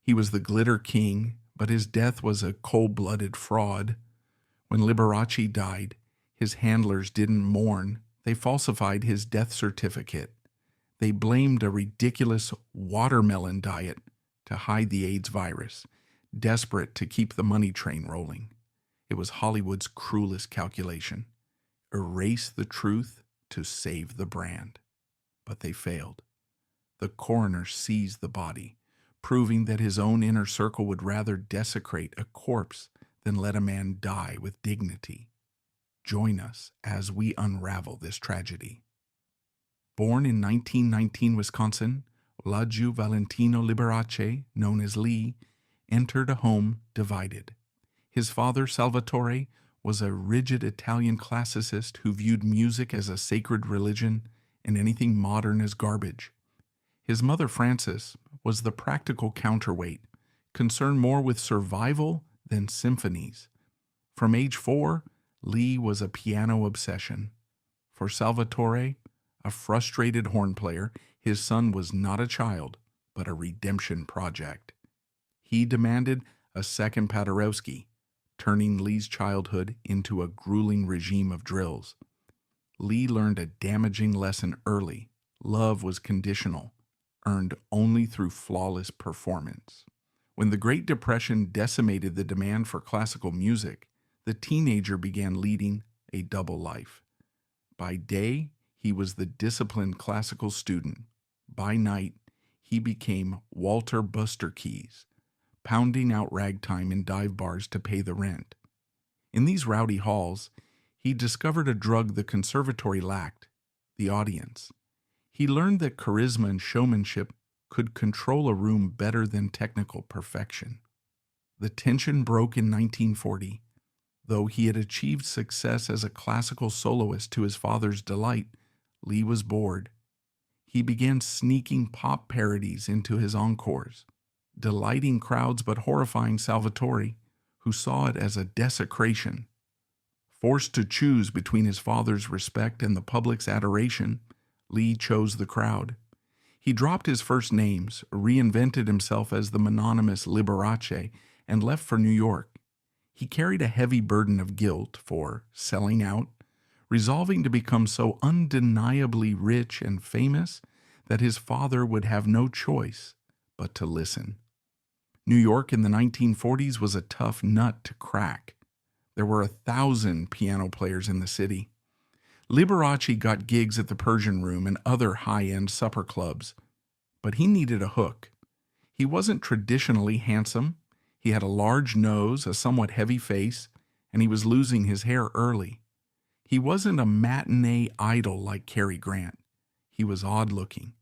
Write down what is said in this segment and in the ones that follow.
He was the glitter king, but his death was a cold-blooded fraud. When Liberace died, his handlers didn't mourn. They falsified his death certificate. They blamed a ridiculous watermelon diet to hide the AIDS virus, desperate to keep the money train rolling. It was Hollywood's cruelest calculation. Erase the truth to save the brand. But they failed. The coroner seized the body, proving that his own inner circle would rather desecrate a corpse than let a man die with dignity. Join us as we unravel this tragedy. Born in 1919 Wisconsin, Laju Valentino Liberace, known as Lee, entered a home divided. His father, Salvatore, was a rigid Italian classicist who viewed music as a sacred religion and anything modern as garbage. His mother, Frances, was the practical counterweight, concerned more with survival than symphonies. From age 4, Lee was a piano obsession. For Salvatore, a frustrated horn player, his son was not a child, but a redemption project. He demanded a second Paderewski, turning Lee's childhood into a grueling regime of drills. Lee learned a damaging lesson early. Love was conditional, earned only through flawless performance. When the Great Depression decimated the demand for classical music, the teenager began leading a double life. By day, he was the disciplined classical student. By night, he became Walter Buster Keys, pounding out ragtime in dive bars to pay the rent. In these rowdy halls, he discovered a drug the conservatory lacked: the audience. He learned that charisma and showmanship could control a room better than technical perfection. The tension broke in 1940. Though he had achieved success as a classical soloist to his father's delight, Lee was bored. He began sneaking pop parodies into his encores, delighting crowds but horrifying Salvatore, who saw it as a desecration. Forced to choose between his father's respect and the public's adoration, Lee chose the crowd. He dropped his first names, reinvented himself as the mononymous Liberace, and left for New York. He carried a heavy burden of guilt for selling out, resolving to become so undeniably rich and famous that his father would have no choice but to listen. New York in the 1940s was a tough nut to crack. There were 1,000 piano players in the city. Liberace got gigs at the Persian Room and other high-end supper clubs, but he needed a hook. He wasn't traditionally handsome. He had a large nose, a somewhat heavy face, and he was losing his hair early. He wasn't a matinee idol like Cary Grant. He was odd-looking,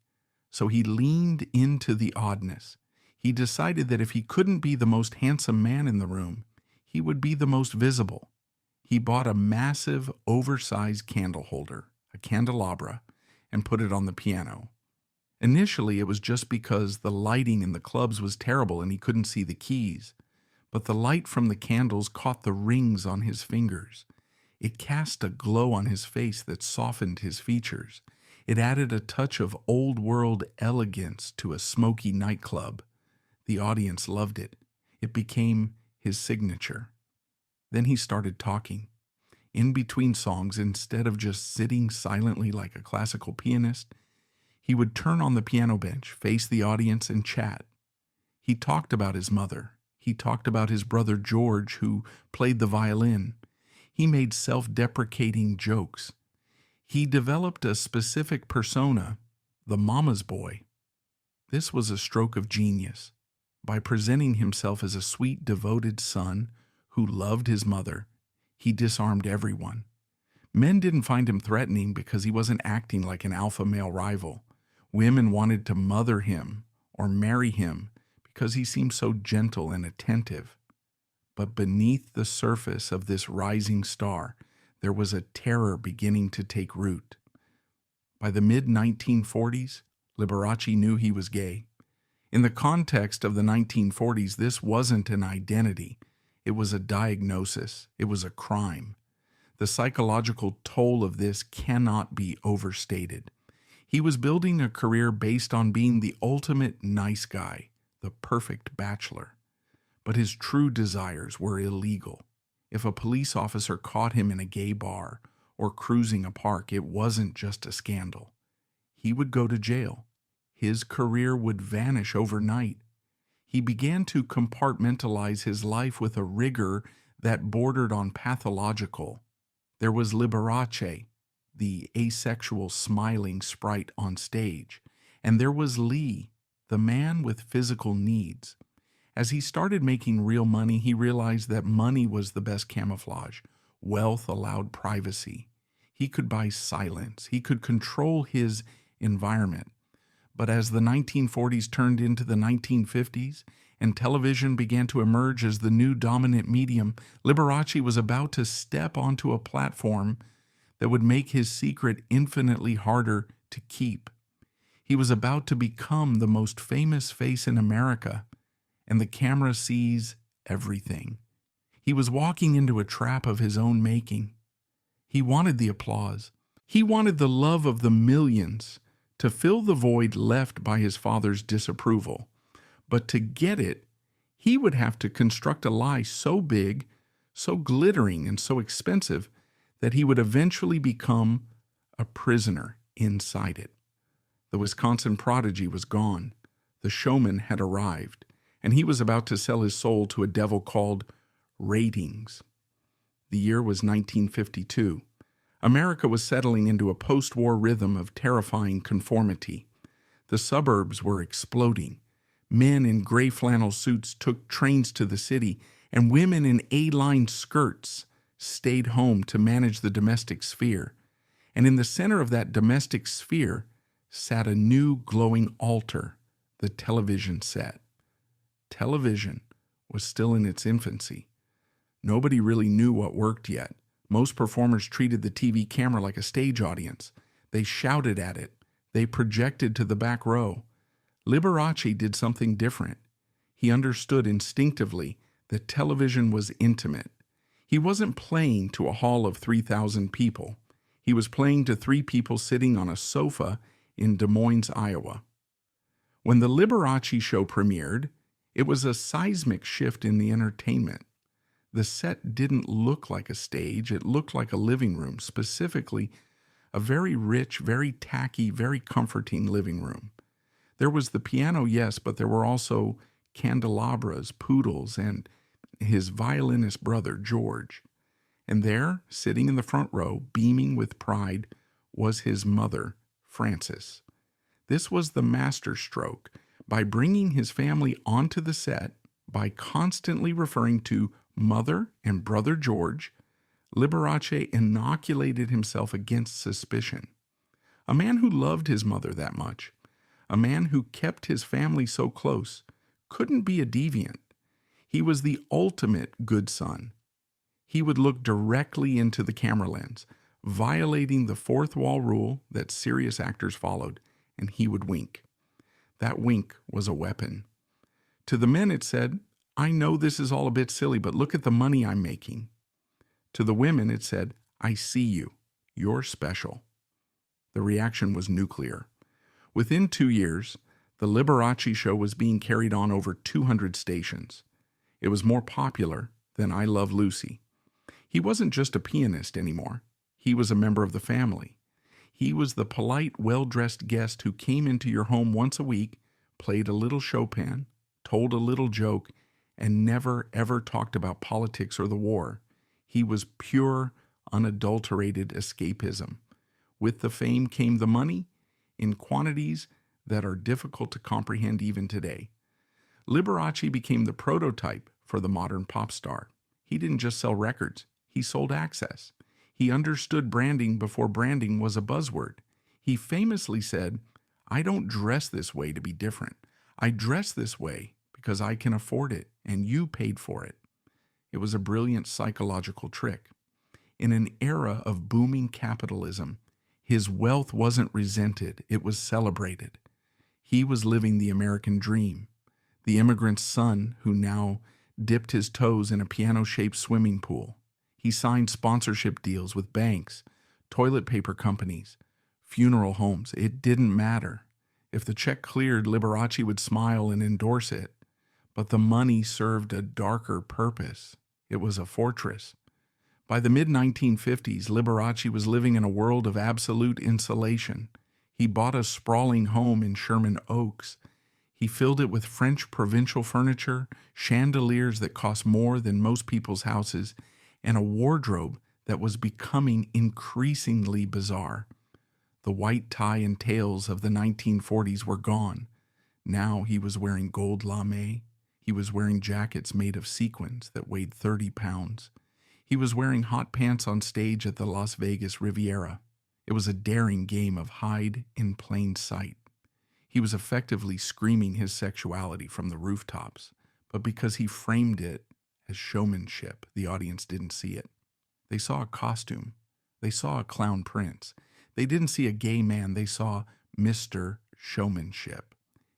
so he leaned into the oddness. He decided that if he couldn't be the most handsome man in the room, he would be the most visible. He bought a massive, oversized candle holder, a candelabra, and put it on the piano. Initially, it was just because the lighting in the clubs was terrible and he couldn't see the keys. But the light from the candles caught the rings on his fingers. It cast a glow on his face that softened his features. It added a touch of old-world elegance to a smoky nightclub. The audience loved it. It became his signature. Then he started talking. In between songs, instead of just sitting silently like a classical pianist, he would turn on the piano bench, face the audience, and chat. He talked about his mother. He talked about his brother George, who played the violin. He made self-deprecating jokes. He developed a specific persona, the mama's boy. This was a stroke of genius. By presenting himself as a sweet, devoted son who loved his mother, he disarmed everyone. Men didn't find him threatening because he wasn't acting like an alpha male rival. Women wanted to mother him or marry him because he seemed so gentle and attentive. But beneath the surface of this rising star, there was a terror beginning to take root. By the mid-1940s, Liberace knew he was gay. In the context of the 1940s, this wasn't an identity. It was a diagnosis. It was a crime. The psychological toll of this cannot be overstated. He was building a career based on being the ultimate nice guy, the perfect bachelor. But his true desires were illegal. If a police officer caught him in a gay bar or cruising a park, it wasn't just a scandal. He would go to jail. His career would vanish overnight. He began to compartmentalize his life with a rigor that bordered on pathological. There was Liberace, the asexual smiling sprite on stage, and there was Lee, the man with physical needs. As he started making real money, he realized that money was the best camouflage. Wealth allowed privacy. He could buy silence. He could control his environment. But as the 1940s turned into the 1950s and television began to emerge as the new dominant medium, Liberace was about to step onto a platform that would make his secret infinitely harder to keep. He was about to become the most famous face in America, and the camera sees everything. He was walking into a trap of his own making. He wanted the applause. He wanted the love of the millions to fill the void left by his father's disapproval. But to get it, he would have to construct a lie so big, so glittering, and so expensive that he would eventually become a prisoner inside it. The Wisconsin prodigy was gone. The showman had arrived, and he was about to sell his soul to a devil called ratings. The year was 1952. America was settling into a post-war rhythm of terrifying conformity. The suburbs were exploding. Men in gray flannel suits took trains to the city, and women in A-line skirts stayed home to manage the domestic sphere. And in the center of that domestic sphere sat a new glowing altar, the television set. Television was still in its infancy. Nobody really knew what worked yet. Most performers treated the TV camera like a stage audience. They shouted at it. They projected to the back row. Liberace did something different. He understood instinctively that television was intimate. He wasn't playing to a hall of 3,000 people. He was playing to 3 people sitting on a sofa in Des Moines, Iowa. When the Liberace show premiered, it was a seismic shift in the entertainment. The set didn't look like a stage. It looked like a living room, specifically a very rich, very tacky, very comforting living room. There was the piano, yes, but there were also candelabras, poodles, and his violinist brother, George. And there, sitting in the front row, beaming with pride, was his mother, Frances. This was the masterstroke. By bringing his family onto the set, by constantly referring to Mother and Brother George, Liberace inoculated himself against suspicion. A man who loved his mother that much, a man who kept his family so close, couldn't be a deviant. He was the ultimate good son. He would look directly into the camera lens, violating the fourth wall rule that serious actors followed, and he would wink. That wink was a weapon. To the men it said, "I know this is all a bit silly, but look at the money I'm making." To the women it said, "I see you. You're special." The reaction was nuclear. Within 2 years, the Liberace show was being carried on over 200 stations. It was more popular than I Love Lucy. He wasn't just a pianist anymore. He was a member of the family. He was the polite, well-dressed guest who came into your home once a week, played a little Chopin, told a little joke, and never, ever talked about politics or the war. He was pure, unadulterated escapism. With the fame came the money, in quantities that are difficult to comprehend even today. Liberace became the prototype for the modern pop star. He didn't just sell records, he sold access. He understood branding before branding was a buzzword. He famously said, "I don't dress this way to be different. I dress this way because I can afford it, and you paid for it." It was a brilliant psychological trick. In an era of booming capitalism, his wealth wasn't resented, it was celebrated. He was living the American dream, the immigrant's son who now dipped his toes in a piano-shaped swimming pool. He signed sponsorship deals with banks, toilet paper companies, funeral homes. It didn't matter. If the check cleared, Liberace would smile and endorse it. But the money served a darker purpose. It was a fortress. By the mid-1950s, Liberace was living in a world of absolute insulation. He bought a sprawling home in Sherman Oaks. He filled it with French provincial furniture, chandeliers that cost more than most people's houses, and a wardrobe that was becoming increasingly bizarre. The white tie and tails of the 1940s were gone. Now he was wearing gold lame. He was wearing jackets made of sequins that weighed 30 pounds. He was wearing hot pants on stage at the Las Vegas Riviera. It was a daring game of hide in plain sight. He was effectively screaming his sexuality from the rooftops, but because he framed it as showmanship, the audience didn't see it. They saw a costume. They saw a clown prince. They didn't see a gay man. They saw Mr. Showmanship.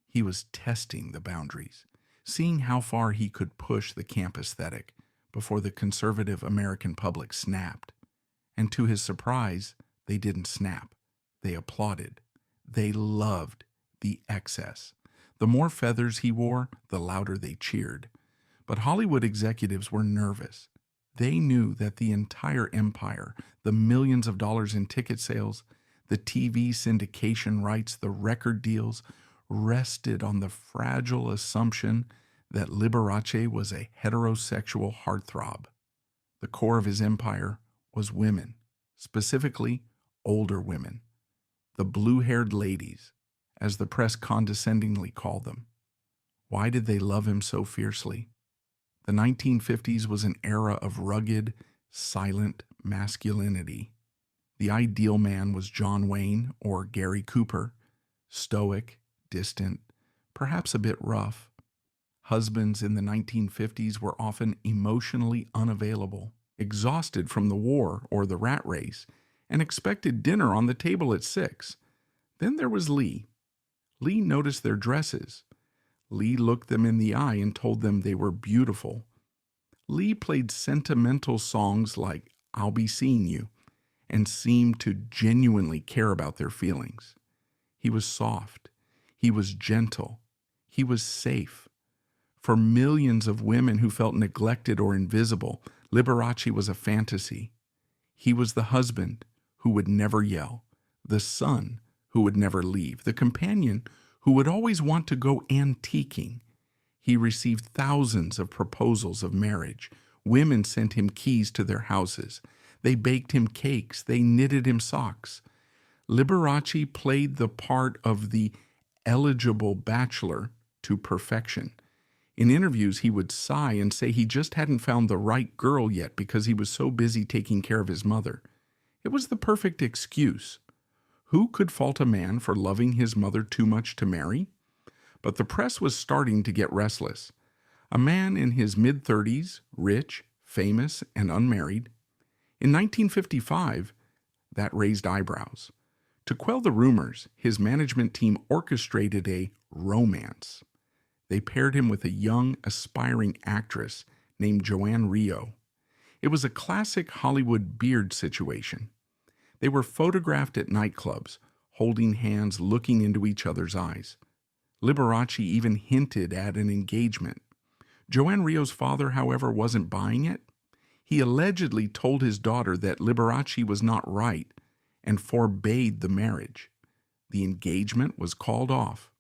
He was testing the boundaries, seeing how far he could push the camp aesthetic before the conservative American public snapped. And to his surprise, they didn't snap. They applauded. They loved the excess. The more feathers he wore, the louder they cheered. But Hollywood executives were nervous. They knew that the entire empire, the millions of dollars in ticket sales, the TV syndication rights, the record deals, rested on the fragile assumption that Liberace was a heterosexual heartthrob. The core of his empire was women, specifically older women, the blue-haired ladies, as the press condescendingly called them. Why did they love him so fiercely? The 1950s was an era of rugged, silent masculinity. The ideal man was John Wayne or Gary Cooper, stoic, distant, perhaps a bit rough. Husbands in the 1950s were often emotionally unavailable, exhausted from the war or the rat race, and expected dinner on the table at 6. Then there was Lee. Lee noticed their dresses. Lee looked them in the eye and told them they were beautiful. Lee played sentimental songs like I'll Be Seeing You and seemed to genuinely care about their feelings. He was soft. He was gentle. He was safe. For millions of women who felt neglected or invisible, Liberace was a fantasy. He was the husband who would never yell, the son who would never leave, the companion who would always want to go antiquing. He received thousands of proposals of marriage. Women sent him keys to their houses. They baked him cakes. They knitted him socks. Liberace played the part of the eligible bachelor to perfection. In interviews, he would sigh and say he just hadn't found the right girl yet because he was so busy taking care of his mother. It was the perfect excuse. Who could fault a man for loving his mother too much to marry? But the press was starting to get restless. A man in his mid-30s, rich, famous, and unmarried. In 1955, that raised eyebrows. To quell the rumors, his management team orchestrated a romance. They paired him with a young, aspiring actress named Joanne Rio. It was a classic Hollywood beard situation. They were photographed at nightclubs, holding hands, looking into each other's eyes. Liberace even hinted at an engagement. Joanne Rio's father, however, wasn't buying it. He allegedly told his daughter that Liberace was not right and forbade the marriage. The engagement was called off.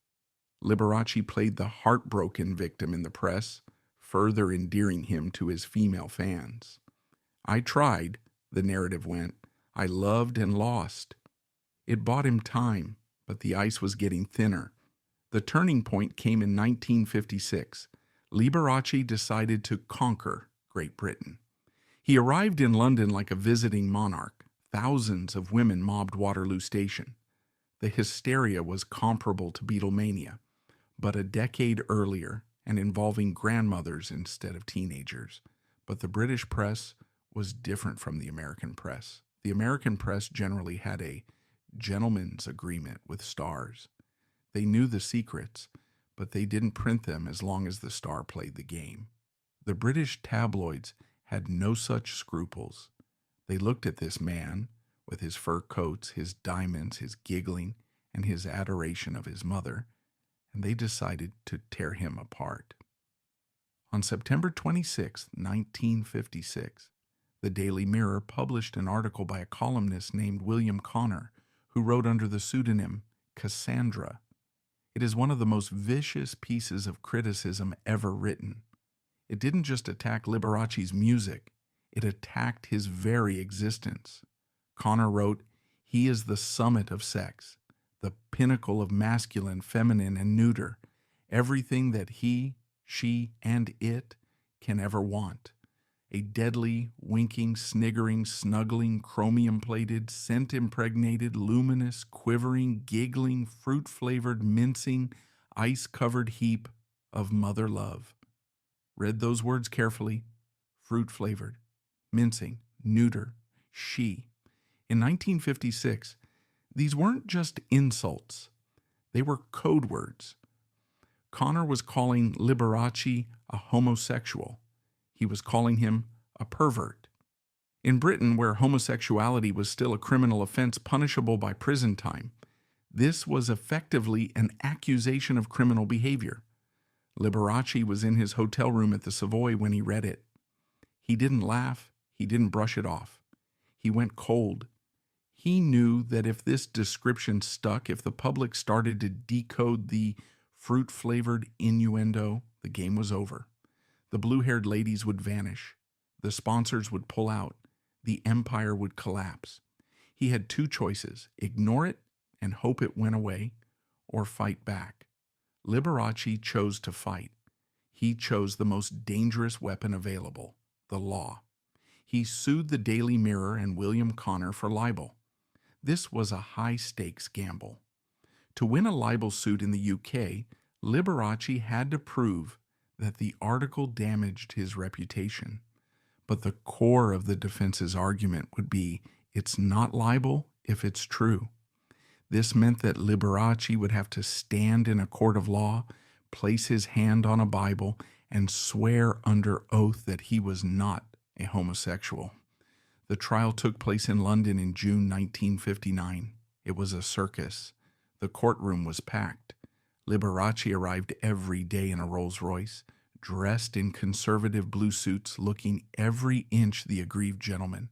Liberace played the heartbroken victim in the press, further endearing him to his female fans. I tried, the narrative went. I loved and lost. It bought him time, but the ice was getting thinner. The turning point came in 1956. Liberace decided to conquer Great Britain. He arrived in London like a visiting monarch. Thousands of women mobbed Waterloo Station. The hysteria was comparable to Beatlemania, but a decade earlier and involving grandmothers instead of teenagers. But the British press was different from the American press. The American press generally had a gentleman's agreement with stars. They knew the secrets, but they didn't print them as long as the star played the game. The British tabloids had no such scruples. They looked at this man with his fur coats, his diamonds, his giggling, and his adoration of his mother, and they decided to tear him apart. On September 26, 1956, the Daily Mirror published an article by a columnist named William Connor, who wrote under the pseudonym Cassandra. It is one of the most vicious pieces of criticism ever written. It didn't just attack Liberace's music, it attacked his very existence. Connor wrote, "He is the summit of sex, the pinnacle of masculine, feminine, and neuter, everything that he, she, and it can ever want. A deadly, winking, sniggering, snuggling, chromium-plated, scent-impregnated, luminous, quivering, giggling, fruit-flavored, mincing, ice-covered heap of mother love." Read those words carefully. Fruit-flavored, mincing, neuter, she. In 1956, these weren't just insults. They were code words. Connor was calling Liberace a homosexual. He was calling him a pervert. In Britain, where homosexuality was still a criminal offense punishable by prison time, this was effectively an accusation of criminal behavior. Liberace was in his hotel room at the Savoy when he read it. He didn't laugh. He didn't brush it off. He went cold. He knew that if this description stuck, if the public started to decode the fruit-flavored innuendo, the game was over. The blue-haired ladies would vanish. The sponsors would pull out. The empire would collapse. He had two choices: ignore it and hope it went away, or fight back. Liberace chose to fight. He chose the most dangerous weapon available, the law. He sued the Daily Mirror and William Connor for libel. This was a high-stakes gamble. To win a libel suit in the UK, Liberace had to prove that the article damaged his reputation. But the core of the defense's argument would be, it's not libel if it's true. This meant that Liberace would have to stand in a court of law, place his hand on a Bible, and swear under oath that he was not a homosexual. The trial took place in London in June 1959. It was a circus. The courtroom was packed. Liberace arrived every day in a Rolls-Royce, dressed in conservative blue suits, looking every inch the aggrieved gentleman.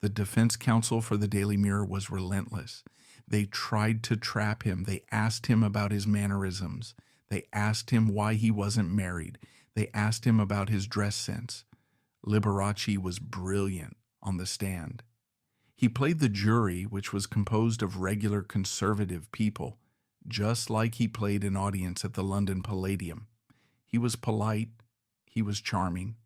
The defense counsel for the Daily Mirror was relentless. They tried to trap him. They asked him about his mannerisms. They asked him why he wasn't married. They asked him about his dress sense. Liberace was brilliant on the stand. He played the jury, which was composed of regular conservative people, just like he played an audience at the London Palladium. He was polite. He was charming.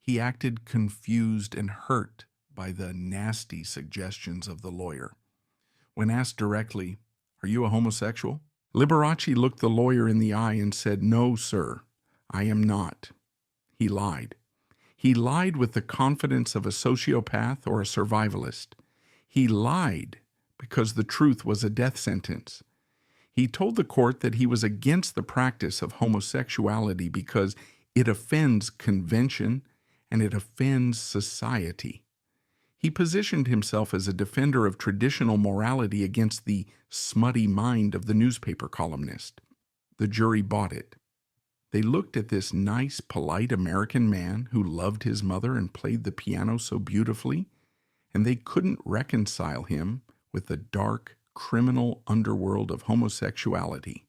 He acted confused and hurt by the nasty suggestions of the lawyer. When asked directly, "Are you a homosexual?" Liberace looked the lawyer in the eye and said, "No, sir, I am not." He lied. He lied with the confidence of a sociopath or a survivalist. He lied because the truth was a death sentence. He told the court that he was against the practice of homosexuality because it offends convention and it offends society. He positioned himself as a defender of traditional morality against the smutty mind of the newspaper columnist. The jury bought it. They looked at this nice, polite American man who loved his mother and played the piano so beautifully, and they couldn't reconcile him with the dark, criminal underworld of homosexuality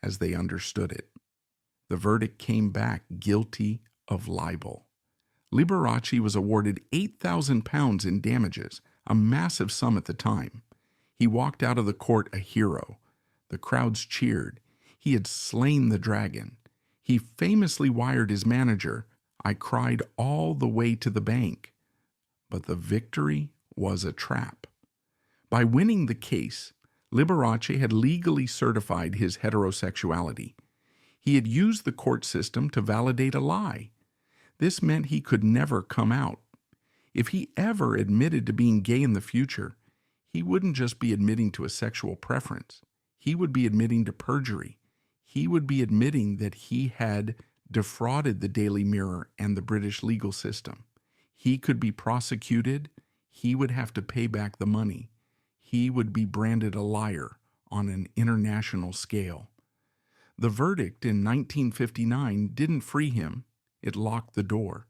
as they understood it. The verdict came back guilty of libel. Liberace was awarded £8,000 in damages, a massive sum at the time. He walked out of the court a hero. The crowds cheered. He had slain the dragon. He famously wired his manager, "I cried all the way to the bank." But the victory was a trap. By winning the case, Liberace had legally certified his heterosexuality. He had used the court system to validate a lie. This meant he could never come out. If he ever admitted to being gay in the future, he wouldn't just be admitting to a sexual preference. He would be admitting to perjury. He would be admitting that he had defrauded the Daily Mirror and the British legal system. He could be prosecuted. He would have to pay back the money. He would be branded a liar on an international scale. The verdict in 1959 didn't free him, it locked the door.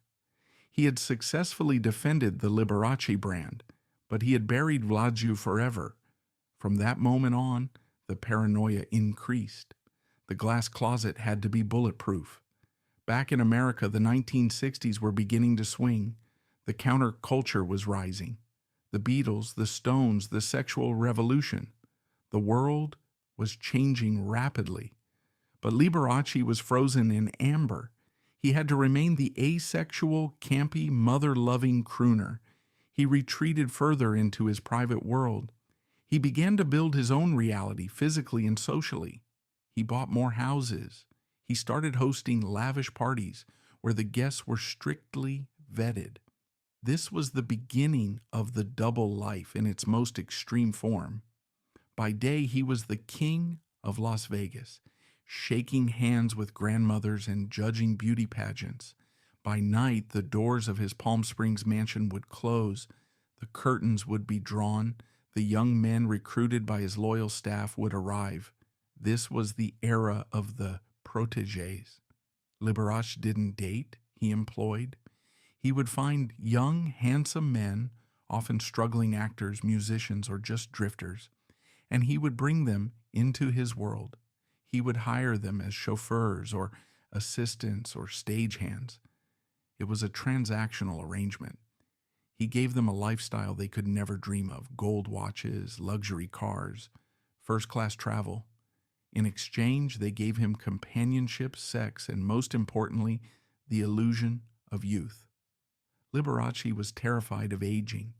He had successfully defended the Liberace brand, but he had buried Vladu forever. From that moment on, the paranoia increased. The glass closet had to be bulletproof. Back in America, the 1960s were beginning to swing. The counterculture was rising. The Beatles, the Stones, the sexual revolution. The world was changing rapidly. But Liberace was frozen in amber. He had to remain the asexual, campy, mother-loving crooner. He retreated further into his private world. He began to build his own reality, physically and socially. He bought more houses. He started hosting lavish parties where the guests were strictly vetted. This was the beginning of the double life in its most extreme form. By day, he was the king of Las Vegas, shaking hands with grandmothers and judging beauty pageants. By night, the doors of his Palm Springs mansion would close, the curtains would be drawn, the young men recruited by his loyal staff would arrive. This was the era of the protégés. Liberace didn't date, he employed. He would find young, handsome men, often struggling actors, musicians, or just drifters, and he would bring them into his world. He would hire them as chauffeurs or assistants or stagehands. It was a transactional arrangement. He gave them a lifestyle they could never dream of: gold watches, luxury cars, first-class travel. In exchange, they gave him companionship, sex, and most importantly, the illusion of youth. Liberace was terrified of aging.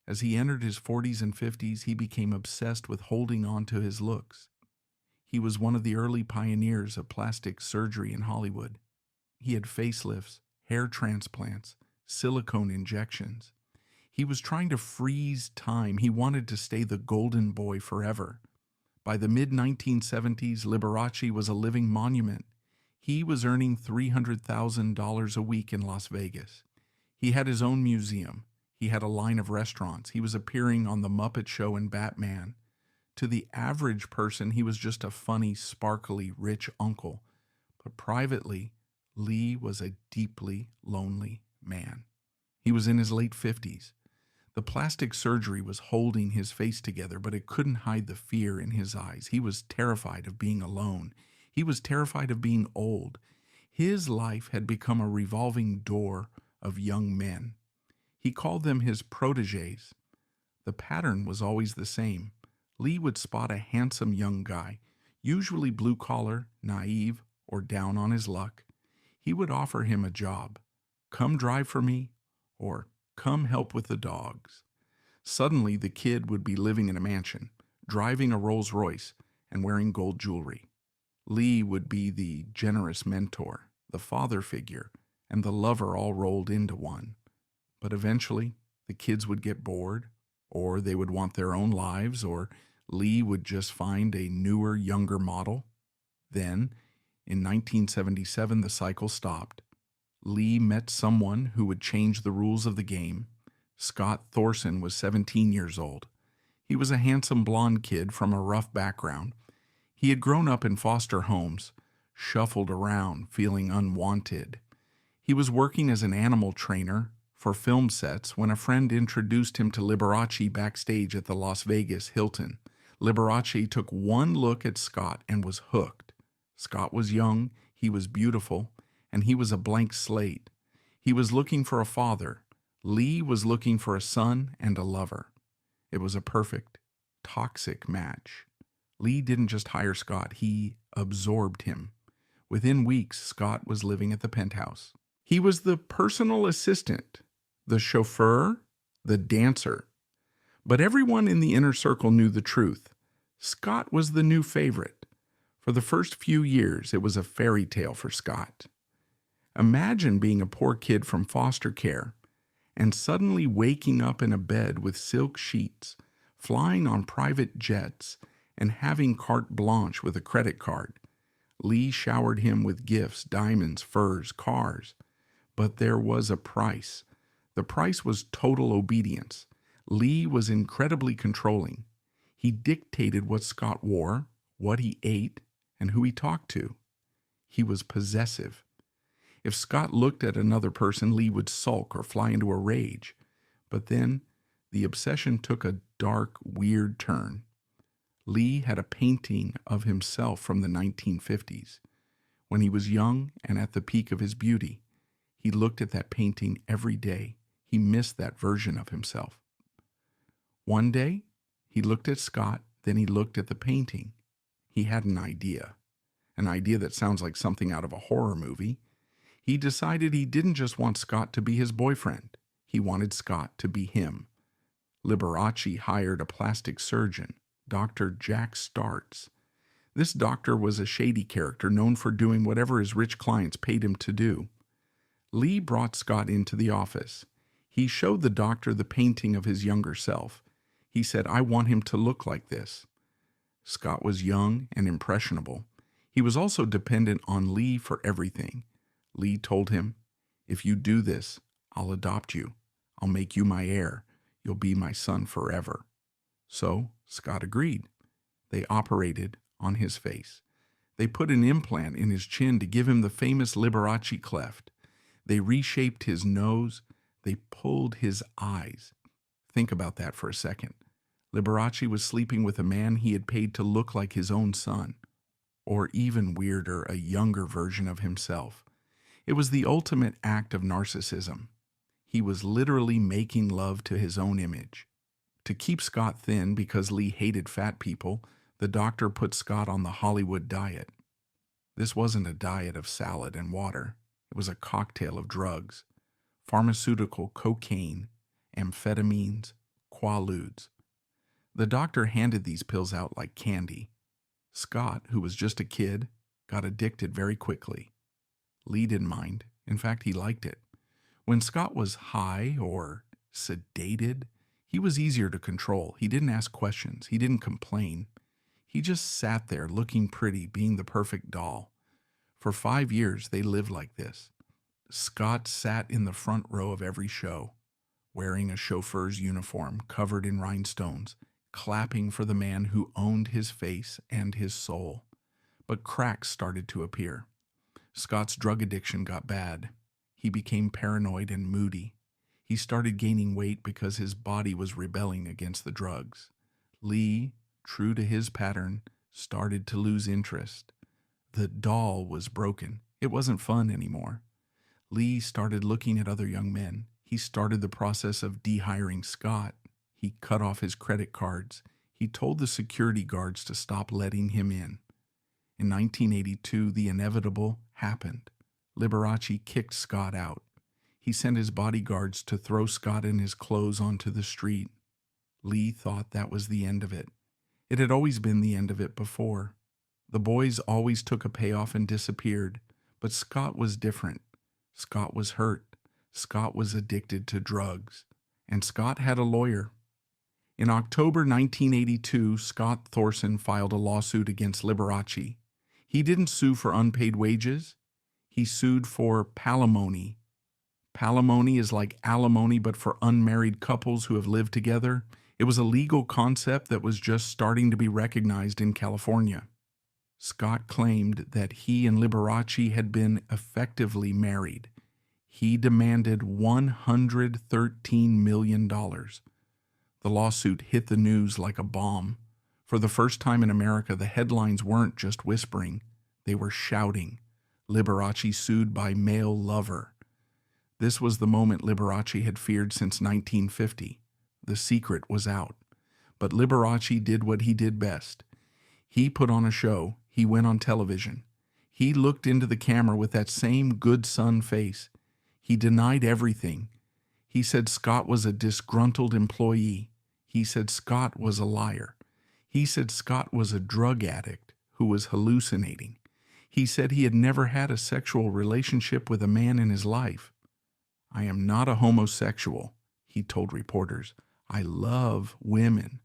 As he entered his 40s and 50s, he became obsessed with holding on to his looks. He was one of the early pioneers of plastic surgery in Hollywood. He had facelifts, hair transplants, silicone injections. He was trying to freeze time. He wanted to stay the golden boy forever. By the mid-1970s, Liberace was a living monument. He was earning $300,000 a week in Las Vegas. He had his own museum. He had a line of restaurants. He was appearing on The Muppet Show and Batman. To the average person, he was just a funny, sparkly, rich uncle. But privately, Lee was a deeply lonely man. He was in his late 50s. The plastic surgery was holding his face together, but it couldn't hide the fear in his eyes. He was terrified of being alone. He was terrified of being old. His life had become a revolving door of young men. He called them his protégés. The pattern was always the same. Lee would spot a handsome young guy, usually blue-collar, naive, or down on his luck. He would offer him a job. Come drive for me, or come help with the dogs. Suddenly, the kid would be living in a mansion, driving a Rolls-Royce, and wearing gold jewelry. Lee would be the generous mentor, the father figure, and the lover all rolled into one. But eventually, the kids would get bored, or they would want their own lives, or Lee would just find a newer, younger model. Then, in 1977, the cycle stopped. Lee met someone who would change the rules of the game. Scott Thorson was 17 years old. He was a handsome blonde kid from a rough background. He had grown up in foster homes, shuffled around, feeling unwanted. He was working as an animal trainer for film sets when a friend introduced him to Liberace backstage at the Las Vegas Hilton. Liberace took one look at Scott and was hooked. Scott was young, he was beautiful, and he was a blank slate. He was looking for a father. Lee was looking for a son and a lover. It was a perfect, toxic match. Lee didn't just hire Scott, he absorbed him. Within weeks, Scott was living at the penthouse. He was the personal assistant, the chauffeur, the dancer. But everyone in the inner circle knew the truth. Scott was the new favorite. For the first few years, it was a fairy tale for Scott. Imagine being a poor kid from foster care and suddenly waking up in a bed with silk sheets, flying on private jets, and having carte blanche with a credit card. Lee showered him with gifts, diamonds, furs, cars. But there was a price. The price was total obedience. Lee was incredibly controlling. He dictated what Scott wore, what he ate, and who he talked to. He was possessive. If Scott looked at another person, Lee would sulk or fly into a rage. But then the obsession took a dark, weird turn. Lee had a painting of himself from the 1950s. When he was young and at the peak of his beauty, he looked at that painting every day. He missed that version of himself. One day, he looked at Scott, then he looked at the painting. He had an idea that sounds like something out of a horror movie. He decided he didn't just want Scott to be his boyfriend. He wanted Scott to be him. Liberace hired a plastic surgeon, Dr. Jack Starts. This doctor was a shady character known for doing whatever his rich clients paid him to do. Lee brought Scott into the office. He showed the doctor the painting of his younger self. He said, "I want him to look like this." Scott was young and impressionable. He was also dependent on Lee for everything. Lee told him, "If you do this, I'll adopt you. I'll make you my heir. You'll be my son forever." So Scott agreed. They operated on his face. They put an implant in his chin to give him the famous Liberace cleft. They reshaped his nose. They pulled his eyes. Think about that for a second. Liberace was sleeping with a man he had paid to look like his own son, or even weirder, a younger version of himself. It was the ultimate act of narcissism. He was literally making love to his own image. To keep Scott thin, because Lee hated fat people, the doctor put Scott on the Hollywood diet. This wasn't a diet of salad and water. It was a cocktail of drugs: pharmaceutical cocaine, amphetamines, quaaludes. The doctor handed these pills out like candy. Scott, who was just a kid, got addicted very quickly. Lee didn't mind. In fact, he liked it. When Scott was high or sedated, he was easier to control. He didn't ask questions. He didn't complain. He just sat there looking pretty, being the perfect doll. For 5 years, they lived like this. Scott sat in the front row of every show, wearing a chauffeur's uniform covered in rhinestones, clapping for the man who owned his face and his soul. But cracks started to appear. Scott's drug addiction got bad. He became paranoid and moody. He started gaining weight because his body was rebelling against the drugs. Lee, true to his pattern, started to lose interest. The doll was broken. It wasn't fun anymore. Lee started looking at other young men. He started the process of dehiring Scott. He cut off his credit cards. He told the security guards to stop letting him in. In 1982, the inevitable happened. Liberace kicked Scott out. He sent his bodyguards to throw Scott and his clothes onto the street. Lee thought that was the end of it. It had always been the end of it before. The boys always took a payoff and disappeared, but Scott was different. Scott was hurt. Scott was addicted to drugs. And Scott had a lawyer. In October 1982, Scott Thorson filed a lawsuit against Liberace. He didn't sue for unpaid wages. He sued for palimony. Palimony is like alimony, but for unmarried couples who have lived together. It was a legal concept that was just starting to be recognized in California. Scott claimed that he and Liberace had been effectively married. He demanded $113 million. The lawsuit hit the news like a bomb. For the first time in America, the headlines weren't just whispering. They were shouting. Liberace sued by male lover. This was the moment Liberace had feared since 1950. The secret was out. But Liberace did what he did best. He put on a show. He went on television. He looked into the camera with that same good son face. He denied everything. He said Scott was a disgruntled employee. He said Scott was a liar. He said Scott was a drug addict who was hallucinating. He said he had never had a sexual relationship with a man in his life. "I am not a homosexual," he told reporters. "I love women."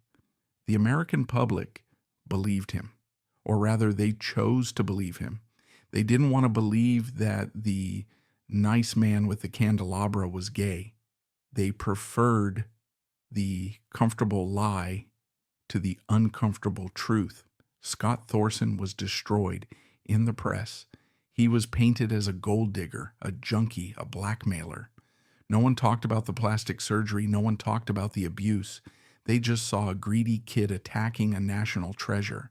The American public believed him, or rather they chose to believe him. They didn't want to believe that the nice man with the candelabra was gay. They preferred the comfortable lie to the uncomfortable truth. Scott Thorson was destroyed in the press. He was painted as a gold digger, a junkie, a blackmailer. No one talked about the plastic surgery. No one talked about the abuse. They just saw a greedy kid attacking a national treasure.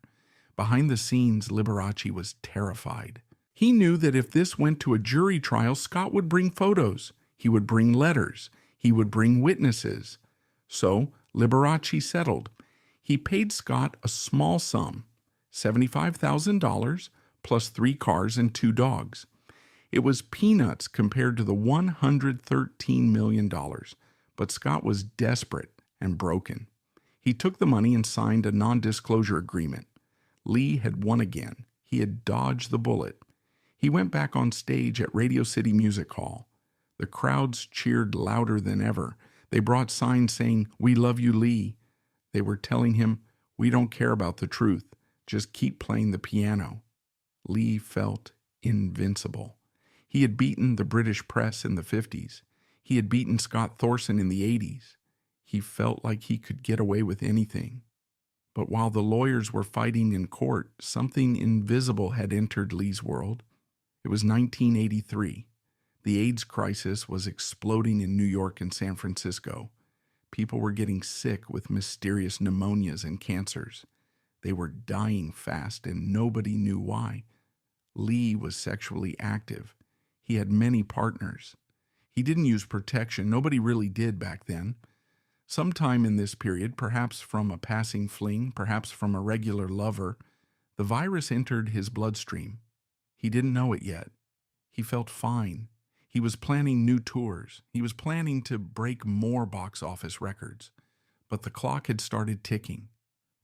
Behind the scenes, Liberace was terrified. He knew that if this went to a jury trial, Scott would bring photos. He would bring letters. He would bring witnesses. So Liberace settled. He paid Scott a small sum, $75,000 plus 3 cars and 2 dogs. It was peanuts compared to the $113 million, but Scott was desperate and broken. He took the money and signed a non-disclosure agreement. Lee had won again. He had dodged the bullet. He went back on stage at Radio City Music Hall. The crowds cheered louder than ever. They brought signs saying, "We love you, Lee." They were telling him, "We don't care about the truth. Just keep playing the piano." Lee felt invincible. He had beaten the British press in the 50s. He had beaten Scott Thorson in the 80s. He felt like he could get away with anything. But while the lawyers were fighting in court, something invisible had entered Lee's world. It was 1983. The AIDS crisis was exploding in New York and San Francisco. People were getting sick with mysterious pneumonias and cancers. They were dying fast, and nobody knew why. Lee was sexually active. He had many partners. He didn't use protection. Nobody really did back then. Sometime in this period, perhaps from a passing fling, perhaps from a regular lover, the virus entered his bloodstream. He didn't know it yet. He felt fine. He was planning new tours. He was planning to break more box office records. But the clock had started ticking.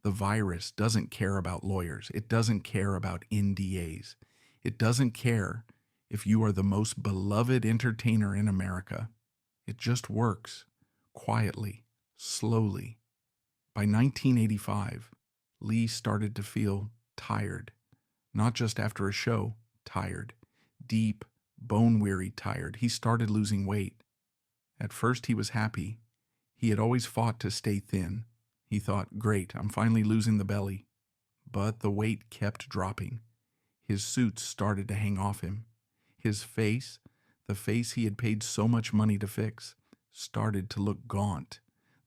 The virus doesn't care about lawyers. It doesn't care about NDAs. It doesn't care if you are the most beloved entertainer in America. It just works, quietly, slowly. By 1985, Lee started to feel tired. Not just after a show, tired. Deep, bone-weary tired. He started losing weight. At first he was happy. He had always fought to stay thin. He thought, great, I'm finally losing the belly. But the weight kept dropping. His suits started to hang off him. His face, the face he had paid so much money to fix, started to look gaunt.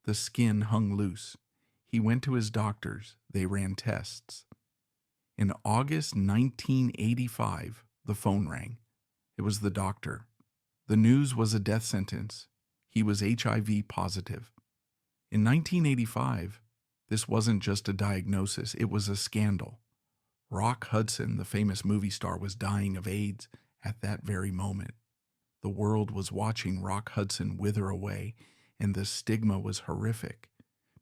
The skin hung loose. He went to his doctors. They ran tests. In August 1985, the phone rang. It was the doctor. The news was a death sentence. He was HIV positive. In 1985, this wasn't just a diagnosis, it was a scandal. Rock Hudson, the famous movie star, was dying of AIDS at that very moment. The world was watching Rock Hudson wither away, and the stigma was horrific.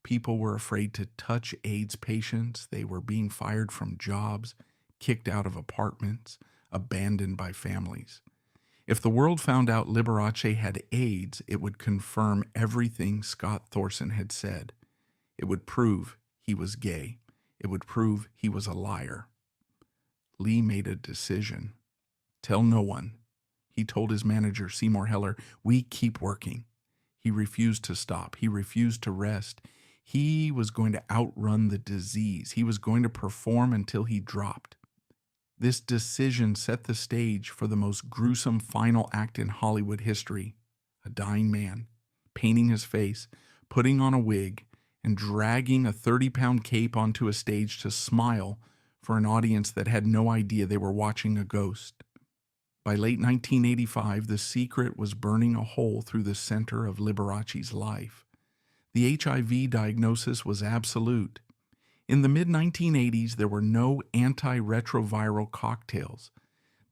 People were afraid to touch AIDS patients. They were being fired from jobs, kicked out of apartments, abandoned by families. If the world found out Liberace had AIDS, it would confirm everything Scott Thorson had said. It would prove he was gay. It would prove he was a liar. Lee made a decision. Tell no one. He told his manager, Seymour Heller, we keep working. He refused to stop. He refused to rest. He was going to outrun the disease. He was going to perform until he dropped. This decision set the stage for the most gruesome final act in Hollywood history. A dying man, painting his face, putting on a wig, and dragging a 30-pound cape onto a stage to smile for an audience that had no idea they were watching a ghost. By late 1985, the secret was burning a hole through the center of Liberace's life. The HIV diagnosis was absolute. In the mid-1980s, there were no antiretroviral cocktails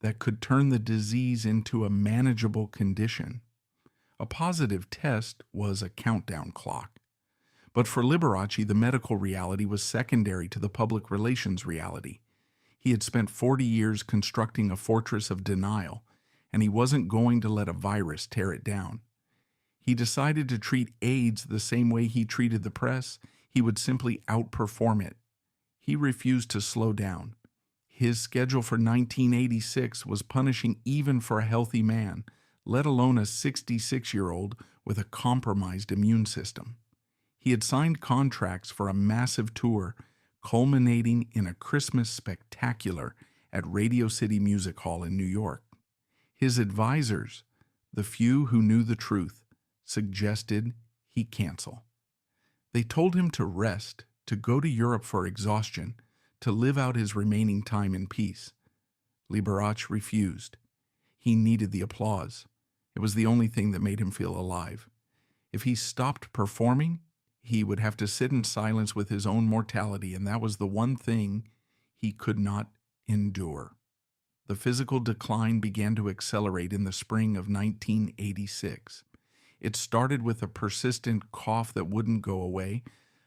that could turn the disease into a manageable condition. A positive test was a countdown clock. But for Liberace, the medical reality was secondary to the public relations reality. He had spent 40 years constructing a fortress of denial, and he wasn't going to let a virus tear it down. He decided to treat AIDS the same way he treated the press. He would simply outperform it. He refused to slow down. His schedule for 1986 was punishing even for a healthy man, let alone a 66-year-old with a compromised immune system. He had signed contracts for a massive tour, culminating in a Christmas spectacular at Radio City Music Hall in New York. His advisors, the few who knew the truth, suggested he cancel. They told him to rest, to go to Europe for exhaustion, to live out his remaining time in peace. Liberace refused. He needed the applause. It was the only thing that made him feel alive. If he stopped performing, he would have to sit in silence with his own mortality, and that was the one thing he could not endure. The physical decline began to accelerate in the spring of 1986. It started with a persistent cough that wouldn't go away,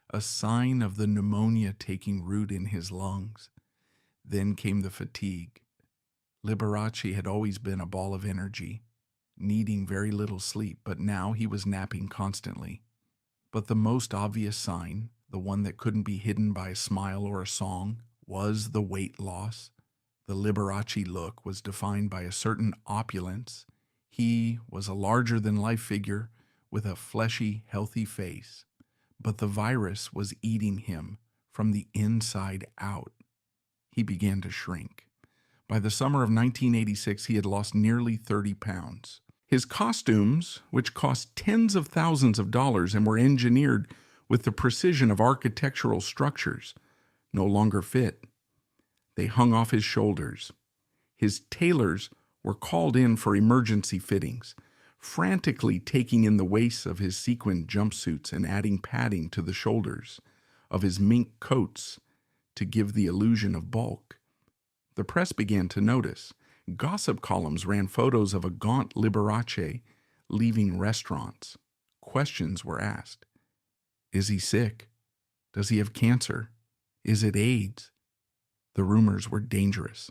a sign of the pneumonia taking root in his lungs. Then came the fatigue. Liberace had always been a ball of energy, needing very little sleep, but now he was napping constantly. But the most obvious sign, the one that couldn't be hidden by a smile or a song, was the weight loss. The Liberace look was defined by a certain opulence. He was a larger-than-life figure with a fleshy, healthy face. But the virus was eating him from the inside out. He began to shrink. By the summer of 1986, he had lost nearly 30 pounds. His costumes, which cost tens of thousands of dollars and were engineered with the precision of architectural structures, no longer fit. They hung off his shoulders. His tailors were called in for emergency fittings, frantically taking in the waists of his sequined jumpsuits and adding padding to the shoulders of his mink coats to give the illusion of bulk. The press began to notice. Gossip columns ran photos of a gaunt Liberace leaving restaurants. Questions were asked. Is he sick? Does he have cancer? Is it AIDS? The rumors were dangerous.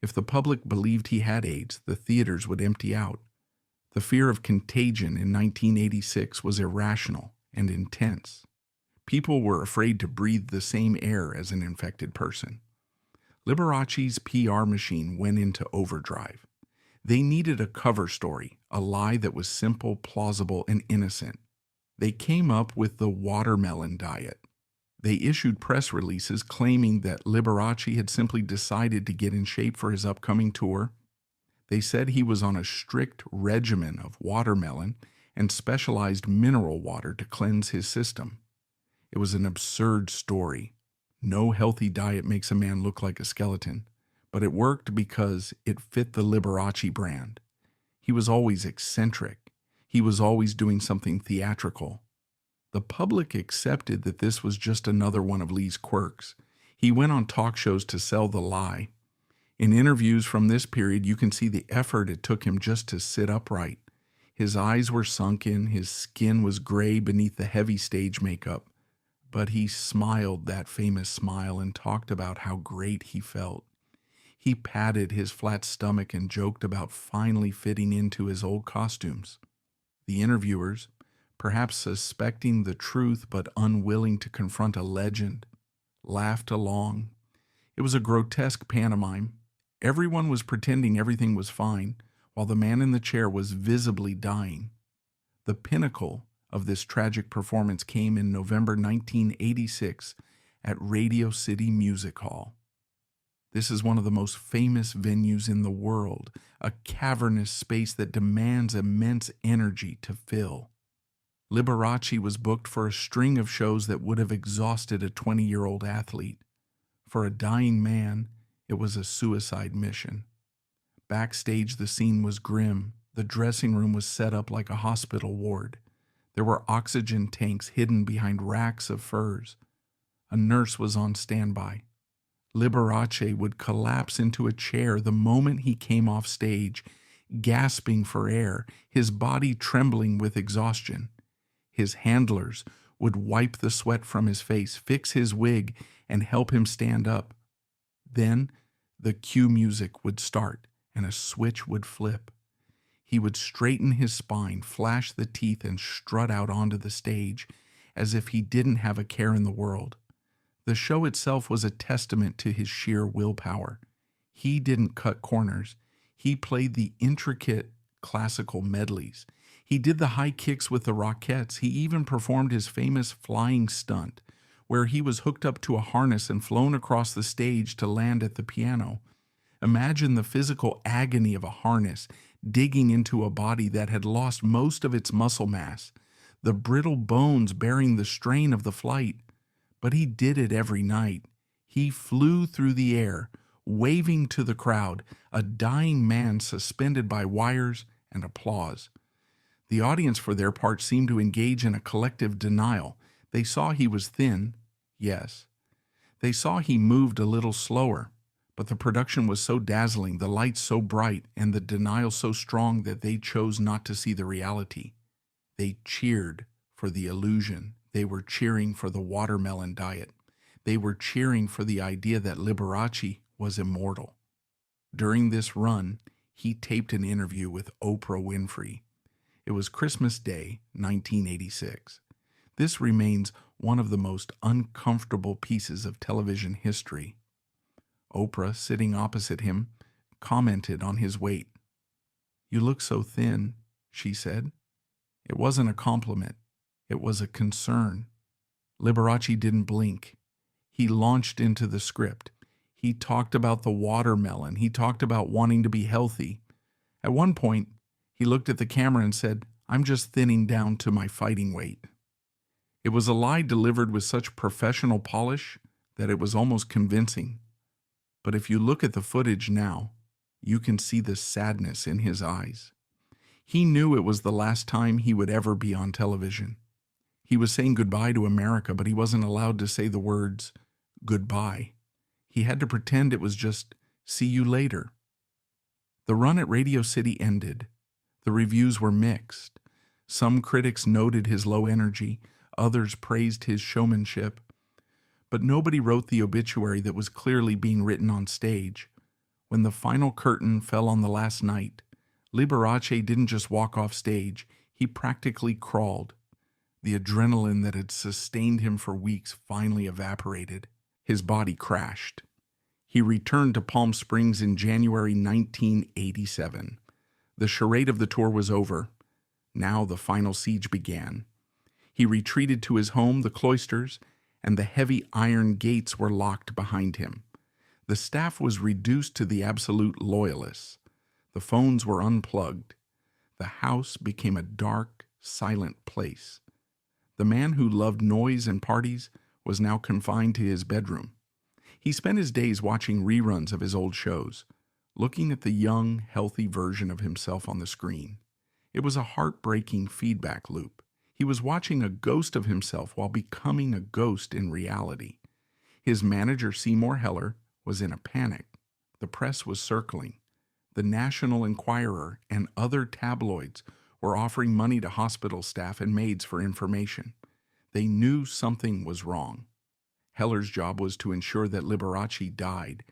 If the public believed he had AIDS, the theaters would empty out. The fear of contagion in 1986 was irrational and intense. People were afraid to breathe the same air as an infected person. Liberace's PR machine went into overdrive. They needed a cover story, a lie that was simple, plausible, and innocent. They came up with the watermelon diet. They issued press releases claiming that Liberace had simply decided to get in shape for his upcoming tour. They said he was on a strict regimen of watermelon and specialized mineral water to cleanse his system. It was an absurd story. No healthy diet makes a man look like a skeleton, but it worked because it fit the Liberace brand. He was always eccentric. He was always doing something theatrical. The public accepted that this was just another one of Lee's quirks. He went on talk shows to sell the lie. In interviews from this period, you can see the effort it took him just to sit upright. His eyes were sunken, his skin was gray beneath the heavy stage makeup. But he smiled that famous smile and talked about how great he felt. He patted his flat stomach and joked about finally fitting into his old costumes. The interviewers, perhaps suspecting the truth but unwilling to confront a legend, laughed along. It was a grotesque pantomime. Everyone was pretending everything was fine, while the man in the chair was visibly dying. The pinnacle of this tragic performance came in November 1986 at Radio City Music Hall. This is one of the most famous venues in the world, a cavernous space that demands immense energy to fill. Liberace was booked for a string of shows that would have exhausted a 20-year-old athlete. For a dying man, it was a suicide mission. Backstage, the scene was grim. The dressing room was set up like a hospital ward. There were oxygen tanks hidden behind racks of furs. A nurse was on standby. Liberace would collapse into a chair the moment he came off stage, gasping for air, his body trembling with exhaustion. His handlers would wipe the sweat from his face, fix his wig, and help him stand up. Then the cue music would start, and a switch would flip. He would straighten his spine, flash the teeth, and strut out onto the stage as if he didn't have a care in the world. The show itself was a testament to his sheer willpower. He didn't cut corners. He played the intricate classical medleys. He did the high kicks with the Rockettes. He even performed his famous flying stunt, where he was hooked up to a harness and flown across the stage to land at the piano. Imagine the physical agony of a harness digging into a body that had lost most of its muscle mass, the brittle bones bearing the strain of the flight. But he did it every night. He flew through the air, waving to the crowd, a dying man suspended by wires and applause. The audience, for their part, seemed to engage in a collective denial. They saw he was thin, yes. They saw he moved a little slower, but the production was so dazzling, the lights so bright, and the denial so strong that they chose not to see the reality. They cheered for the illusion. They were cheering for the watermelon diet. They were cheering for the idea that Liberace was immortal. During this run, he taped an interview with Oprah Winfrey. It was Christmas Day, 1986. This remains one of the most uncomfortable pieces of television history. Oprah, sitting opposite him, commented on his weight. "You look so thin," she said. It wasn't a compliment. It was a concern. Liberace didn't blink. He launched into the script. He talked about the watermelon. He talked about wanting to be healthy. At one point, he looked at the camera and said, "I'm just thinning down to my fighting weight." It was a lie delivered with such professional polish that it was almost convincing. But if you look at the footage now, you can see the sadness in his eyes. He knew it was the last time he would ever be on television. He was saying goodbye to America, but he wasn't allowed to say the words goodbye. He had to pretend it was just see you later. The run at Radio City ended. The reviews were mixed. Some critics noted his low energy, others praised his showmanship. But nobody wrote the obituary that was clearly being written on stage. When the final curtain fell on the last night, Liberace didn't just walk off stage, he practically crawled. The adrenaline that had sustained him for weeks finally evaporated. His body crashed. He returned to Palm Springs in January 1987. The charade of the tour was over. Now the final siege began. He retreated to his home, the Cloisters, and the heavy iron gates were locked behind him. The staff was reduced to the absolute loyalists. The phones were unplugged. The house became a dark, silent place. The man who loved noise and parties was now confined to his bedroom. He spent his days watching reruns of his old shows, looking at the young, healthy version of himself on the screen. It was a heartbreaking feedback loop. He was watching a ghost of himself while becoming a ghost in reality. His manager, Seymour Heller, was in a panic. The press was circling. The National Enquirer and other tabloids were offering money to hospital staff and maids for information. They knew something was wrong. Heller's job was to ensure that Liberace died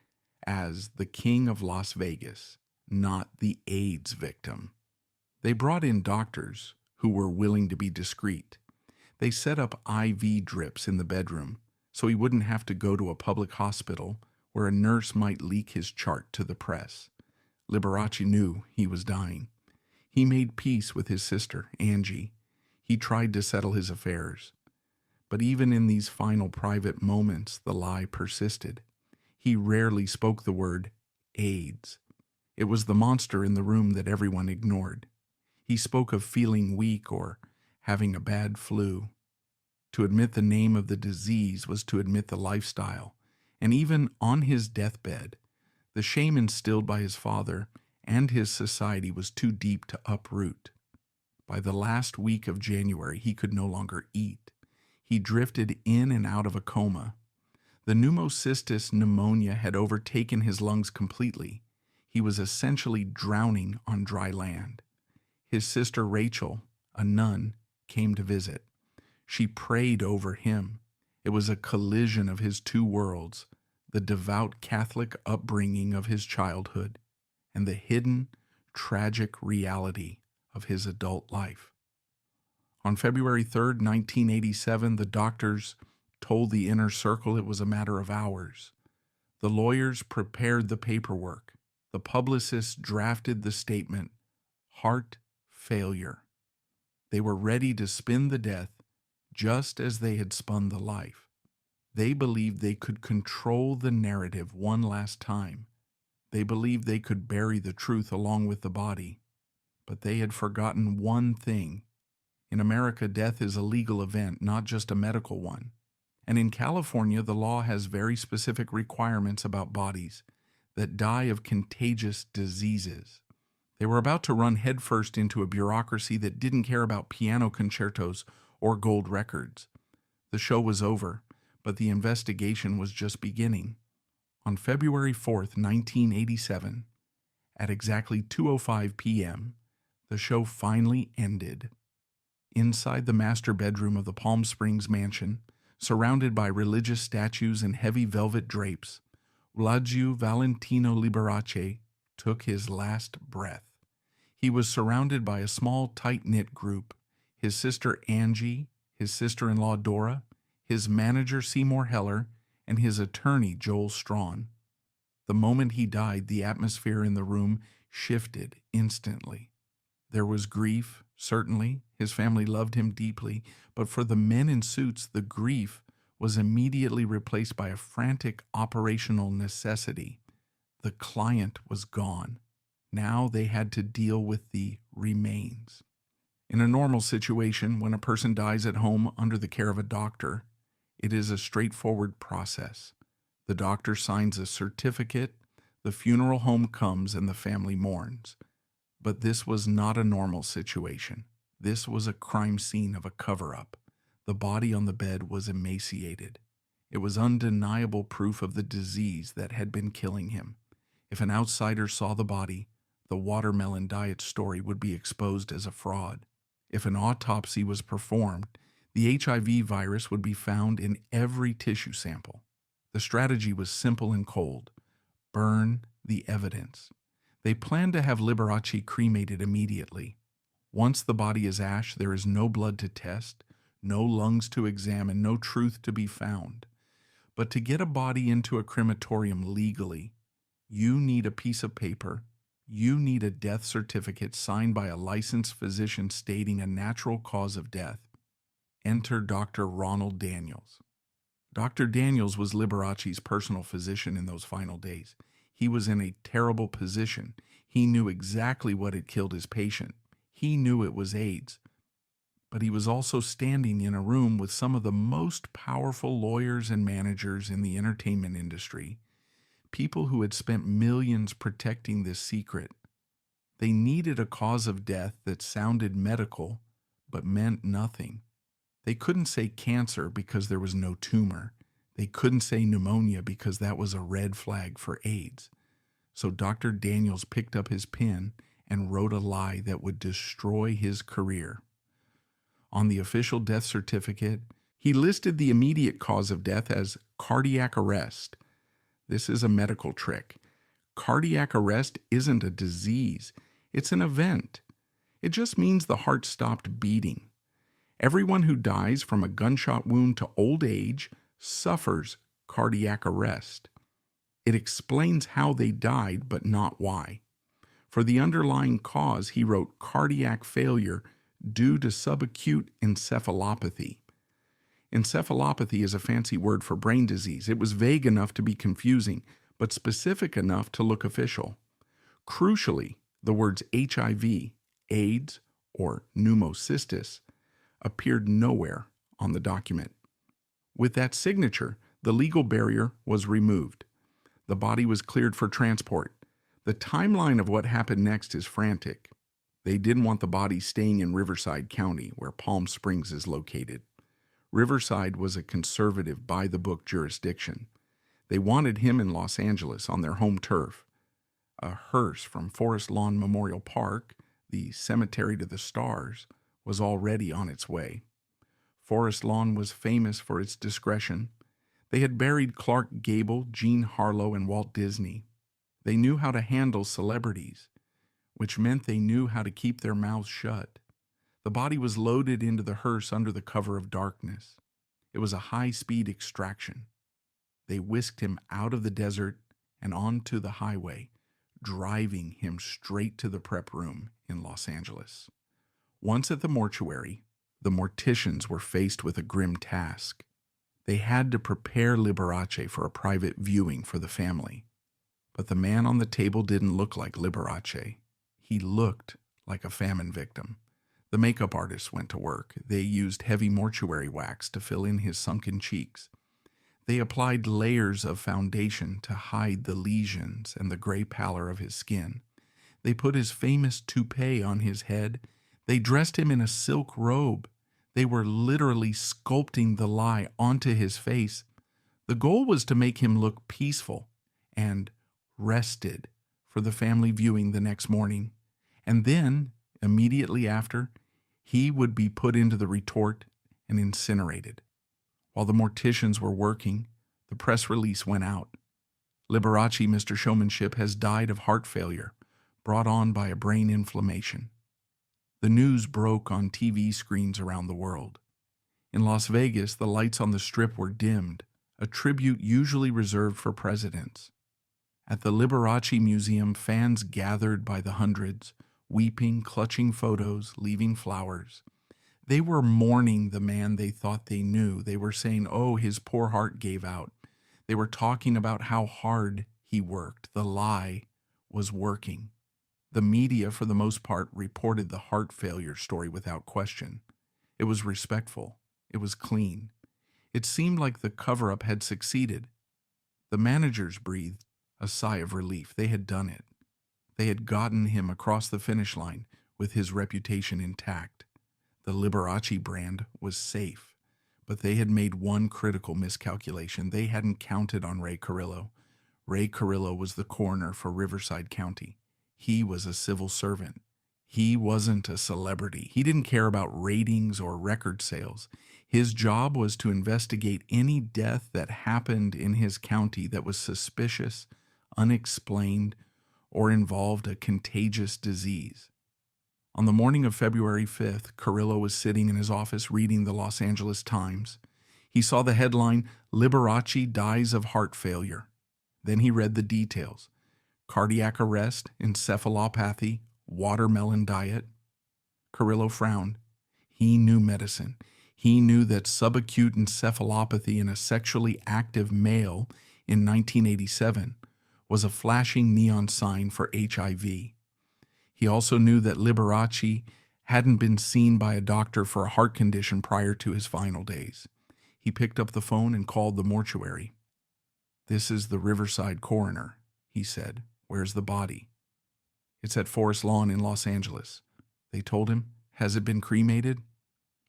as the King of Las Vegas, not the AIDS victim. They brought in doctors who were willing to be discreet. They set up IV drips in the bedroom so he wouldn't have to go to a public hospital where a nurse might leak his chart to the press. Liberace knew he was dying. He made peace with his sister, Angie. He tried to settle his affairs. But even in these final private moments, the lie persisted. He rarely spoke the word AIDS. It was the monster in the room that everyone ignored. He spoke of feeling weak or having a bad flu. To admit the name of the disease was to admit the lifestyle, and even on his deathbed, the shame instilled by his father and his society was too deep to uproot. By the last week of January, he could no longer eat. He drifted in and out of a coma. The pneumocystis pneumonia had overtaken his lungs completely. He was essentially drowning on dry land. His sister Rachel, a nun, came to visit. She prayed over him. It was a collision of his two worlds, the devout Catholic upbringing of his childhood and the hidden, tragic reality of his adult life. On February 3rd, 1987, the doctors told the inner circle it was a matter of hours. The lawyers prepared the paperwork. The publicists drafted the statement, heart failure. They were ready to spin the death just as they had spun the life. They believed they could control the narrative one last time. They believed they could bury the truth along with the body. But they had forgotten one thing. In America, death is a legal event, not just a medical one. And in California, the law has very specific requirements about bodies that die of contagious diseases. They were about to run headfirst into a bureaucracy that didn't care about piano concertos or gold records. The show was over, but the investigation was just beginning. On February 4th, 1987, at exactly 2:05 p.m., the show finally ended. Inside the master bedroom of the Palm Springs mansion, surrounded by religious statues and heavy velvet drapes, Vladiu Valentino Liberace took his last breath. He was surrounded by a small, tight-knit group: his sister Angie, his sister-in-law Dora, his manager Seymour Heller, and his attorney Joel Strawn. The moment he died, the atmosphere in the room shifted instantly. There was grief, certainly. His family loved him deeply, but for the men in suits, the grief was immediately replaced by a frantic operational necessity. The client was gone. Now they had to deal with the remains. In a normal situation, when a person dies at home under the care of a doctor, it is a straightforward process. The doctor signs a certificate, the funeral home comes, and the family mourns. But this was not a normal situation. This was a crime scene of a cover-up. The body on the bed was emaciated. It was undeniable proof of the disease that had been killing him. If an outsider saw the body, the watermelon diet story would be exposed as a fraud. If an autopsy was performed, the HIV virus would be found in every tissue sample. The strategy was simple and cold: burn the evidence. They planned to have Liberace cremated immediately. Once the body is ash, there is no blood to test, no lungs to examine, no truth to be found. But to get a body into a crematorium legally, you need a piece of paper. You need a death certificate signed by a licensed physician stating a natural cause of death. Enter Dr. Ronald Daniels. Dr. Daniels was Liberace's personal physician in those final days. He was in a terrible position. He knew exactly what had killed his patient. He knew it was AIDS. But he was also standing in a room with some of the most powerful lawyers and managers in the entertainment industry, people who had spent millions protecting this secret. They needed a cause of death that sounded medical but meant nothing. They couldn't say cancer because there was no tumor. They couldn't say pneumonia because that was a red flag for AIDS. So Dr. Daniels picked up his pen and wrote a lie that would destroy his career. On the official death certificate, he listed the immediate cause of death as cardiac arrest. This is a medical trick. Cardiac arrest isn't a disease. It's an event. It just means the heart stopped beating. Everyone who dies from a gunshot wound to old age suffers cardiac arrest. It explains how they died, but not why. For the underlying cause, he wrote cardiac failure due to subacute encephalopathy. Encephalopathy is a fancy word for brain disease. It was vague enough to be confusing, but specific enough to look official. Crucially, the words HIV, AIDS, or pneumocystis appeared nowhere on the document. With that signature, the legal barrier was removed. The body was cleared for transport. The timeline of what happened next is frantic. They didn't want the body staying in Riverside County, where Palm Springs is located. Riverside was a conservative, by-the-book jurisdiction. They wanted him in Los Angeles on their home turf. A hearse from Forest Lawn Memorial Park, the cemetery to the stars, was already on its way. Forest Lawn was famous for its discretion. They had buried Clark Gable, Jean Harlow, and Walt Disney. They knew how to handle celebrities, which meant they knew how to keep their mouths shut. The body was loaded into the hearse under the cover of darkness. It was a high-speed extraction. They whisked him out of the desert and onto the highway, driving him straight to the prep room in Los Angeles. Once at the mortuary, the morticians were faced with a grim task. They had to prepare Liberace for a private viewing for the family. But the man on the table didn't look like Liberace. He looked like a famine victim. The makeup artists went to work. They used heavy mortuary wax to fill in his sunken cheeks. They applied layers of foundation to hide the lesions and the gray pallor of his skin. They put his famous toupee on his head. They dressed him in a silk robe. They were literally sculpting the lie onto his face. The goal was to make him look peaceful and rested for the family viewing the next morning. And then, immediately after, he would be put into the retort and incinerated. While the morticians were working, the press release went out. Liberace, Mr. Showmanship, has died of heart failure, brought on by a brain inflammation. The news broke on TV screens around the world. In Las Vegas, the lights on the Strip were dimmed, a tribute usually reserved for presidents. At the Liberace Museum, fans gathered by the hundreds, weeping, clutching photos, leaving flowers. They were mourning the man they thought they knew. They were saying, oh, his poor heart gave out. They were talking about how hard he worked. The lie was working. The media, for the most part, reported the heart failure story without question. It was respectful. It was clean. It seemed like the cover-up had succeeded. The managers breathed a sigh of relief. They had done it. They had gotten him across the finish line with his reputation intact. The Liberace brand was safe, but they had made one critical miscalculation. They hadn't counted on Ray Carrillo. Ray Carrillo was the coroner for Riverside County. He was a civil servant. He wasn't a celebrity. He didn't care about ratings or record sales. His job was to investigate any death that happened in his county that was suspicious, unexplained, or involved a contagious disease. On the morning of February 5th, Carrillo was sitting in his office reading the Los Angeles Times. He saw the headline, Liberace dies of heart failure. Then he read the details. Cardiac arrest, encephalopathy, watermelon diet. Carrillo frowned. He knew medicine. He knew that subacute encephalopathy in a sexually active male in 1987 was a flashing neon sign for HIV. He also knew that Liberace hadn't been seen by a doctor for a heart condition prior to his final days. He picked up the phone and called the mortuary. "This is the Riverside coroner," he said. "Where's the body?" "It's at Forest Lawn in Los Angeles." They told him. "Has it been cremated?"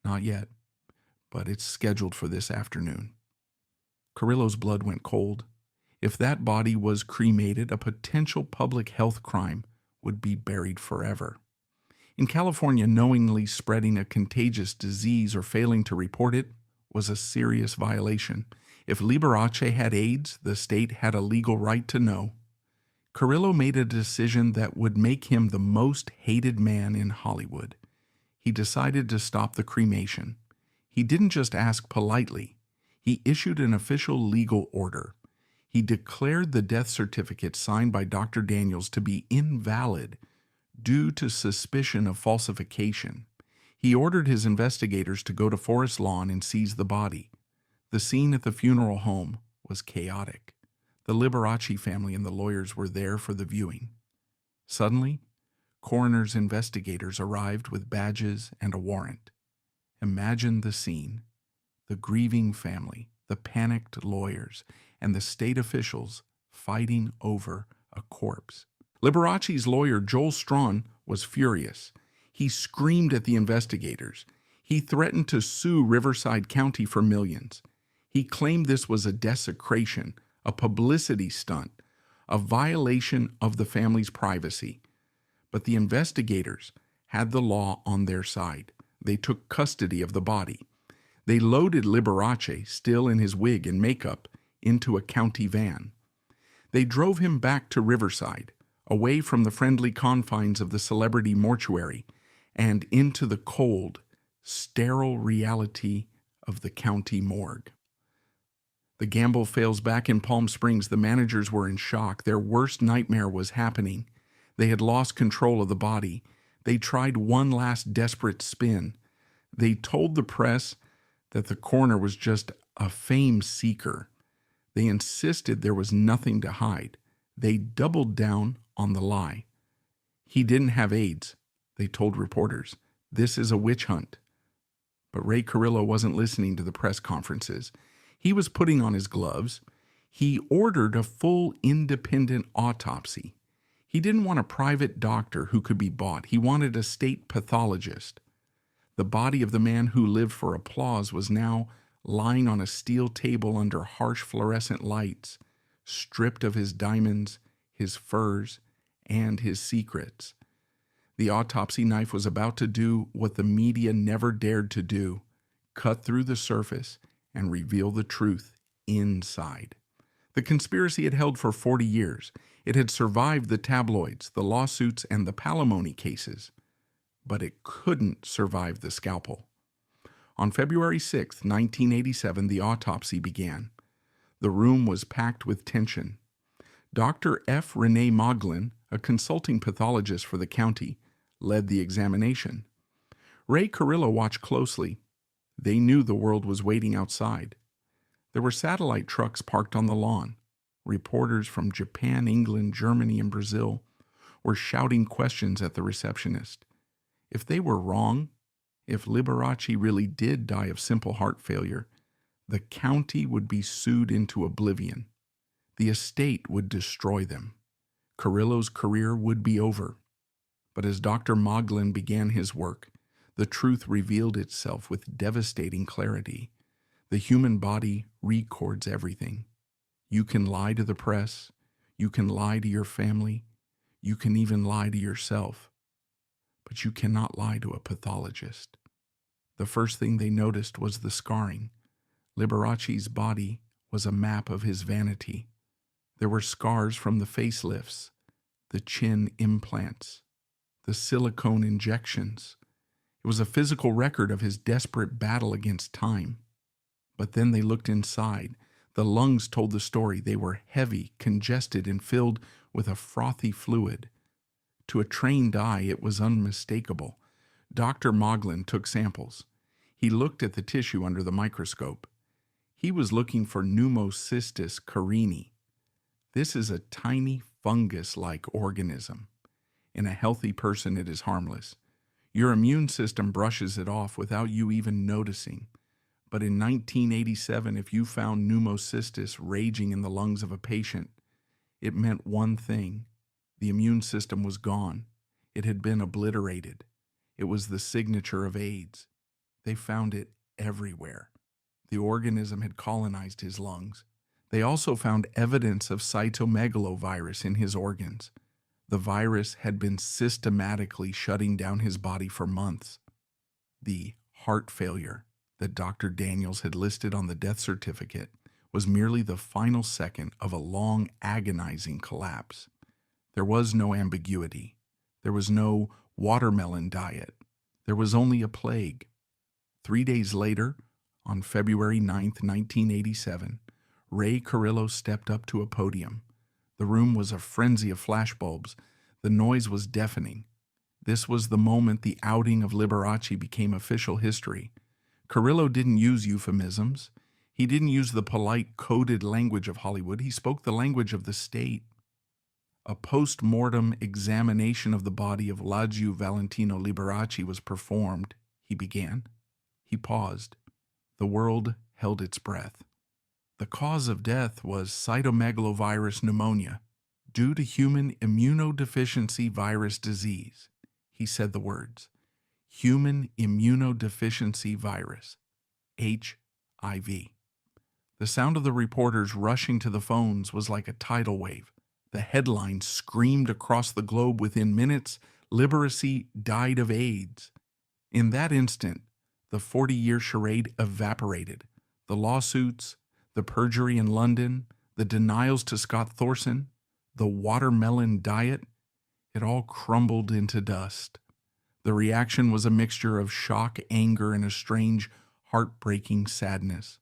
"Not yet, but it's scheduled for this afternoon." Carrillo's blood went cold. If that body was cremated, a potential public health crime would be buried forever. In California, knowingly spreading a contagious disease or failing to report it was a serious violation. If Liberace had AIDS, the state had a legal right to know. Carrillo made a decision that would make him the most hated man in Hollywood. He decided to stop the cremation. He didn't just ask politely. He issued an official legal order. He declared the death certificate signed by Dr. Daniels to be invalid due to suspicion of falsification. He ordered his investigators to go to Forest Lawn and seize the body. The scene at the funeral home was chaotic. The Liberace family and the lawyers were there for the viewing. Suddenly, coroner's investigators arrived with badges and a warrant. Imagine the scene. The grieving family, the panicked lawyers, and the state officials fighting over a corpse. Liberace's lawyer, Joel Strawn, was furious. He screamed at the investigators. He threatened to sue Riverside County for millions. He claimed this was a desecration, a publicity stunt, a violation of the family's privacy. But the investigators had the law on their side. They took custody of the body. They loaded Liberace, still in his wig and makeup, into a county van. They drove him back to Riverside, away from the friendly confines of the celebrity mortuary, and into the cold, sterile reality of the county morgue. The gamble fails back in Palm Springs. The managers were in shock. Their worst nightmare was happening. They had lost control of the body. They tried one last desperate spin. They told the press that the coroner was just a fame seeker. They insisted there was nothing to hide. They doubled down on the lie. He didn't have AIDS, they told reporters. This is a witch hunt. But Ray Carrillo wasn't listening to the press conferences. He was putting on his gloves. He ordered a full independent autopsy. He didn't want a private doctor who could be bought. He wanted a state pathologist. The body of the man who lived for applause was now lying on a steel table under harsh fluorescent lights, stripped of his diamonds, his furs, and his secrets. The autopsy knife was about to do what the media never dared to do, cut through the surface and reveal the truth inside. The conspiracy had held for 40 years. It had survived the tabloids, the lawsuits, and the palimony cases. But it couldn't survive the scalpel. On February 6, 1987, the autopsy began. The room was packed with tension. Dr. F. Renee Moglin, a consulting pathologist for the county, led the examination. Ray Carrillo watched closely. They knew the world was waiting outside. There were satellite trucks parked on the lawn. Reporters from Japan, England, Germany, and Brazil were shouting questions at the receptionist. If they were wrong, if Liberace really did die of simple heart failure, the county would be sued into oblivion. The estate would destroy them. Carrillo's career would be over. But as Dr. Moglin began his work, the truth revealed itself with devastating clarity. The human body records everything. You can lie to the press. You can lie to your family. You can even lie to yourself. But you cannot lie to a pathologist. The first thing they noticed was the scarring. Liberace's body was a map of his vanity. There were scars from the facelifts, the chin implants, the silicone injections. It was a physical record of his desperate battle against time. But then they looked inside. The lungs told the story. They were heavy, congested, and filled with a frothy fluid. To a trained eye, it was unmistakable. Dr. Moglin took samples. He looked at the tissue under the microscope. He was looking for pneumocystis carinii. This is a tiny fungus-like organism. In a healthy person, it is harmless. Your immune system brushes it off without you even noticing. But in 1987, if you found pneumocystis raging in the lungs of a patient, it meant one thing. The immune system was gone. It had been obliterated. It was the signature of AIDS. They found it everywhere. The organism had colonized his lungs. They also found evidence of cytomegalovirus in his organs. The virus had been systematically shutting down his body for months. The heart failure that Dr. Daniels had listed on the death certificate was merely the final second of a long, agonizing collapse. There was no ambiguity. There was no watermelon diet. There was only a plague. 3 days later, on February 9th, 1987, Ray Carrillo stepped up to a podium. The room was a frenzy of flashbulbs. The noise was deafening. This was the moment the outing of Liberace became official history. Carrillo didn't use euphemisms. He didn't use the polite, coded language of Hollywood. He spoke the language of the state. A post-mortem examination of the body of Laggiù Valentino Liberace was performed. He began. He paused. The world held its breath. The cause of death was cytomegalovirus pneumonia, due to human immunodeficiency virus disease. He said the words, human immunodeficiency virus, HIV. The sound of the reporters rushing to the phones was like a tidal wave. The headlines screamed across the globe within minutes, Liberace died of AIDS. In that instant, the 40-year charade evaporated. The lawsuits, the perjury in London, the denials to Scott Thorson, the watermelon diet, it all crumbled into dust. The reaction was a mixture of shock, anger, and a strange, heartbreaking sadness.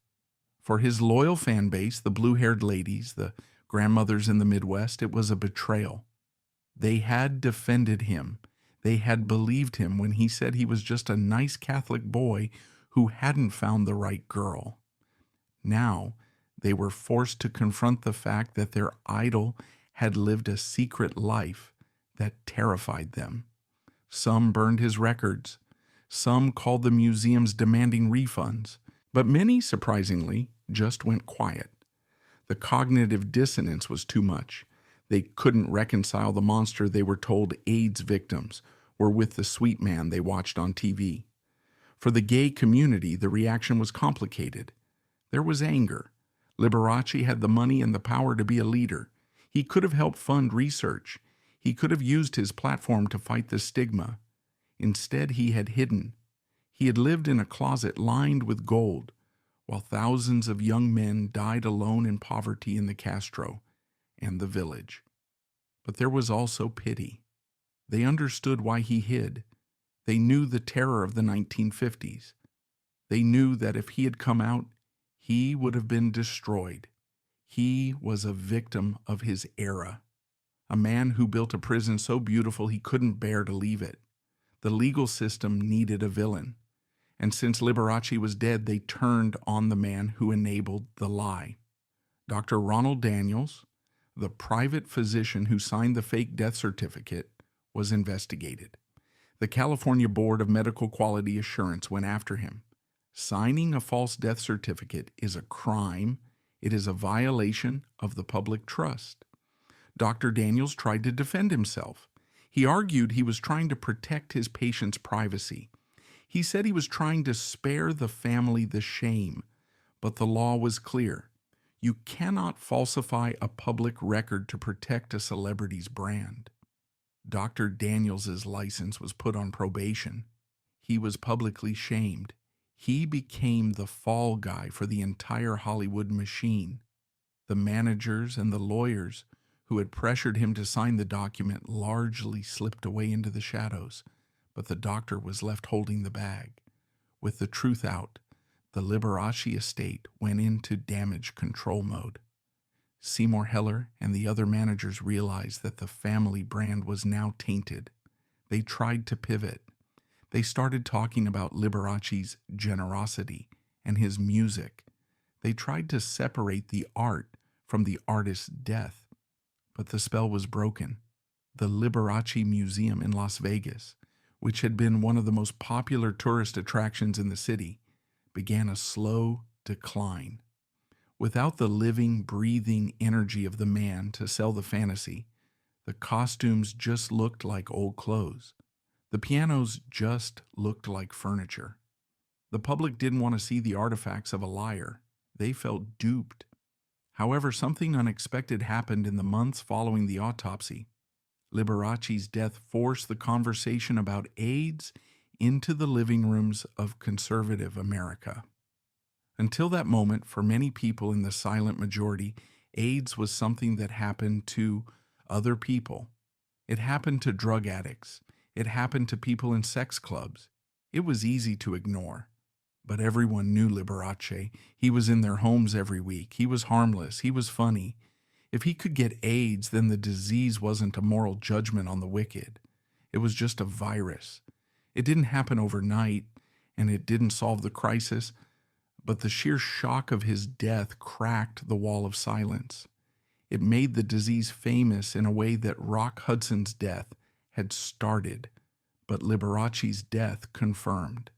For his loyal fan base, the blue-haired ladies, the grandmothers in the Midwest, it was a betrayal. They had defended him. They had believed him when he said he was just a nice Catholic boy who hadn't found the right girl. Now, they were forced to confront the fact that their idol had lived a secret life that terrified them. Some burned his records. Some called the museums demanding refunds. But many, surprisingly, just went quiet. The cognitive dissonance was too much. They couldn't reconcile the monster they were told AIDS victims were with the sweet man they watched on TV. For the gay community, the reaction was complicated. There was anger. Liberace had the money and the power to be a leader. He could have helped fund research. He could have used his platform to fight the stigma. Instead, he had hidden. He had lived in a closet lined with gold, while thousands of young men died alone in poverty in the Castro and the village. But there was also pity. They understood why he hid. They knew the terror of the 1950s. They knew that if he had come out, he would have been destroyed. He was a victim of his era, a man who built a prison so beautiful he couldn't bear to leave it. The legal system needed a villain, and since Liberace was dead, they turned on the man who enabled the lie. Dr. Ronald Daniels, the private physician who signed the fake death certificate, was investigated. The California Board of Medical Quality Assurance went after him. Signing a false death certificate is a crime. It is a violation of the public trust. Dr. Daniels tried to defend himself. He argued he was trying to protect his patient's privacy. He said he was trying to spare the family the shame, but the law was clear. You cannot falsify a public record to protect a celebrity's brand. Dr. Daniels' license was put on probation. He was publicly shamed. He became the fall guy for the entire Hollywood machine. The managers and the lawyers who had pressured him to sign the document largely slipped away into the shadows, but the doctor was left holding the bag. With the truth out, the Liberace estate went into damage control mode. Seymour Heller and the other managers realized that the family brand was now tainted. They tried to pivot. They started talking about Liberace's generosity and his music. They tried to separate the art from the artist's death. But the spell was broken. The Liberace Museum in Las Vegas, which had been one of the most popular tourist attractions in the city, began a slow decline. Without the living, breathing energy of the man to sell the fantasy, the costumes just looked like old clothes. The pianos just looked like furniture. The public didn't want to see the artifacts of a liar. They felt duped. However, something unexpected happened in the months following the autopsy. Liberace's death forced the conversation about AIDS into the living rooms of conservative America. Until that moment, for many people in the silent majority, AIDS was something that happened to other people. It happened to drug addicts. It happened to people in sex clubs. It was easy to ignore. But everyone knew Liberace. He was in their homes every week. He was harmless. He was funny. If he could get AIDS, then the disease wasn't a moral judgment on the wicked. It was just a virus. It didn't happen overnight, and it didn't solve the crisis, but the sheer shock of his death cracked the wall of silence. It made the disease famous in a way that Rock Hudson's death had started, but Liberace's death confirmed.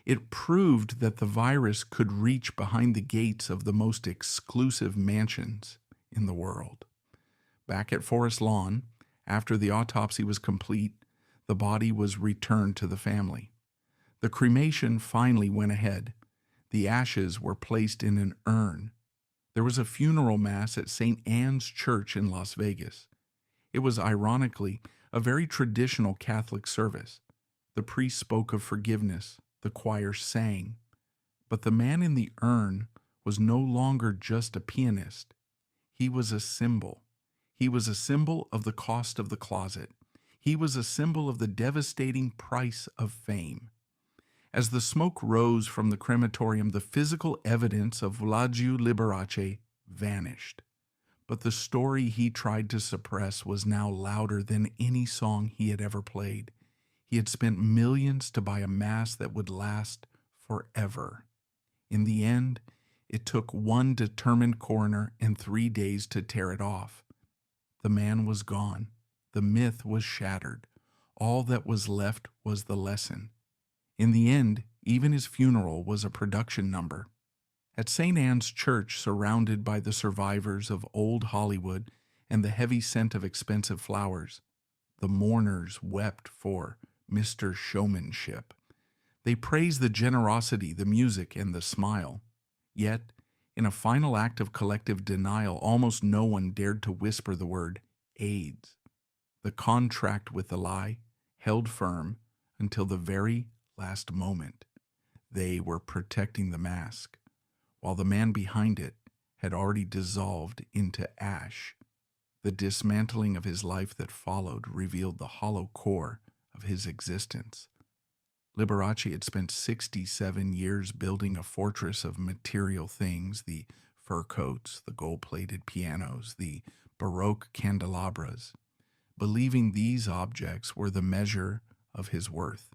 It proved that the virus could reach behind the gates of the most exclusive mansions in the world. Back at Forest Lawn, after the autopsy was complete, the body was returned to the family. The cremation finally went ahead. The ashes were placed in an urn. There was a funeral mass at St. Anne's Church in Las Vegas. It was ironically a very traditional Catholic service. The priest spoke of forgiveness. The choir sang. But the man in the urn was no longer just a pianist. He was a symbol. He was a symbol of the cost of the closet. He was a symbol of the devastating price of fame. As the smoke rose from the crematorium, the physical evidence of Vladiu Liberace vanished. But the story he tried to suppress was now louder than any song he had ever played. He had spent millions to buy a mask that would last forever. In the end, it took one determined coroner and 3 days to tear it off. The man was gone. The myth was shattered. All that was left was the lesson. In the end, even his funeral was a production number. At St. Anne's Church, surrounded by the survivors of old Hollywood and the heavy scent of expensive flowers, the mourners wept for Mr. Showmanship. They praised the generosity, the music, and the smile. Yet, in a final act of collective denial, almost no one dared to whisper the word AIDS. The contract with the lie held firm until the very last moment. They were protecting the mask, while the man behind it had already dissolved into ash. The dismantling of his life that followed revealed the hollow core of his existence. Liberace had spent 67 years building a fortress of material things, the fur coats, the gold-plated pianos, the Baroque candelabras, believing these objects were the measure of his worth.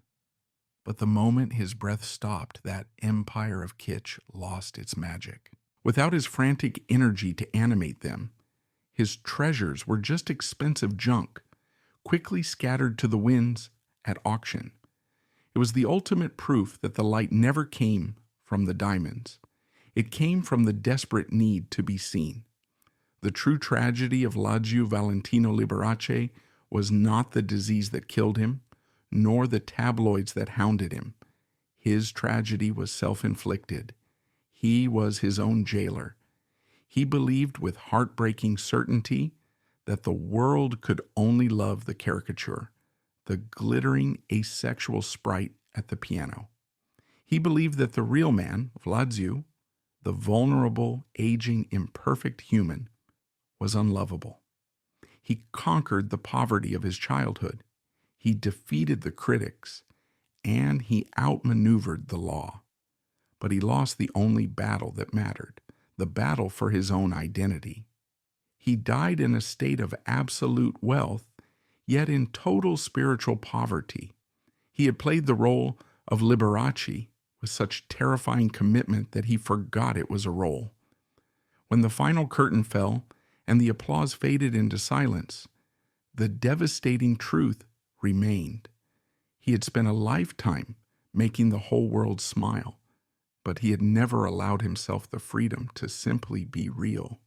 But the moment his breath stopped, that empire of kitsch lost its magic. Without his frantic energy to animate them, his treasures were just expensive junk, quickly scattered to the winds at auction. It was the ultimate proof that the light never came from the diamonds. It came from the desperate need to be seen. The true tragedy of Lagio Valentino Liberace was not the disease that killed him, nor the tabloids that hounded him. His tragedy was self-inflicted. He was his own jailer. He believed with heartbreaking certainty that the world could only love the caricature, the glittering asexual sprite at the piano. He believed that the real man, Vladzio, the vulnerable, aging, imperfect human, was unlovable. He conquered the poverty of his childhood. He defeated the critics, and he outmaneuvered the law. But he lost the only battle that mattered, the battle for his own identity. He died in a state of absolute wealth, yet in total spiritual poverty. He had played the role of Liberace with such terrifying commitment that he forgot it was a role. When the final curtain fell and the applause faded into silence, the devastating truth remained. He had spent a lifetime making the whole world smile, but he had never allowed himself the freedom to simply be real.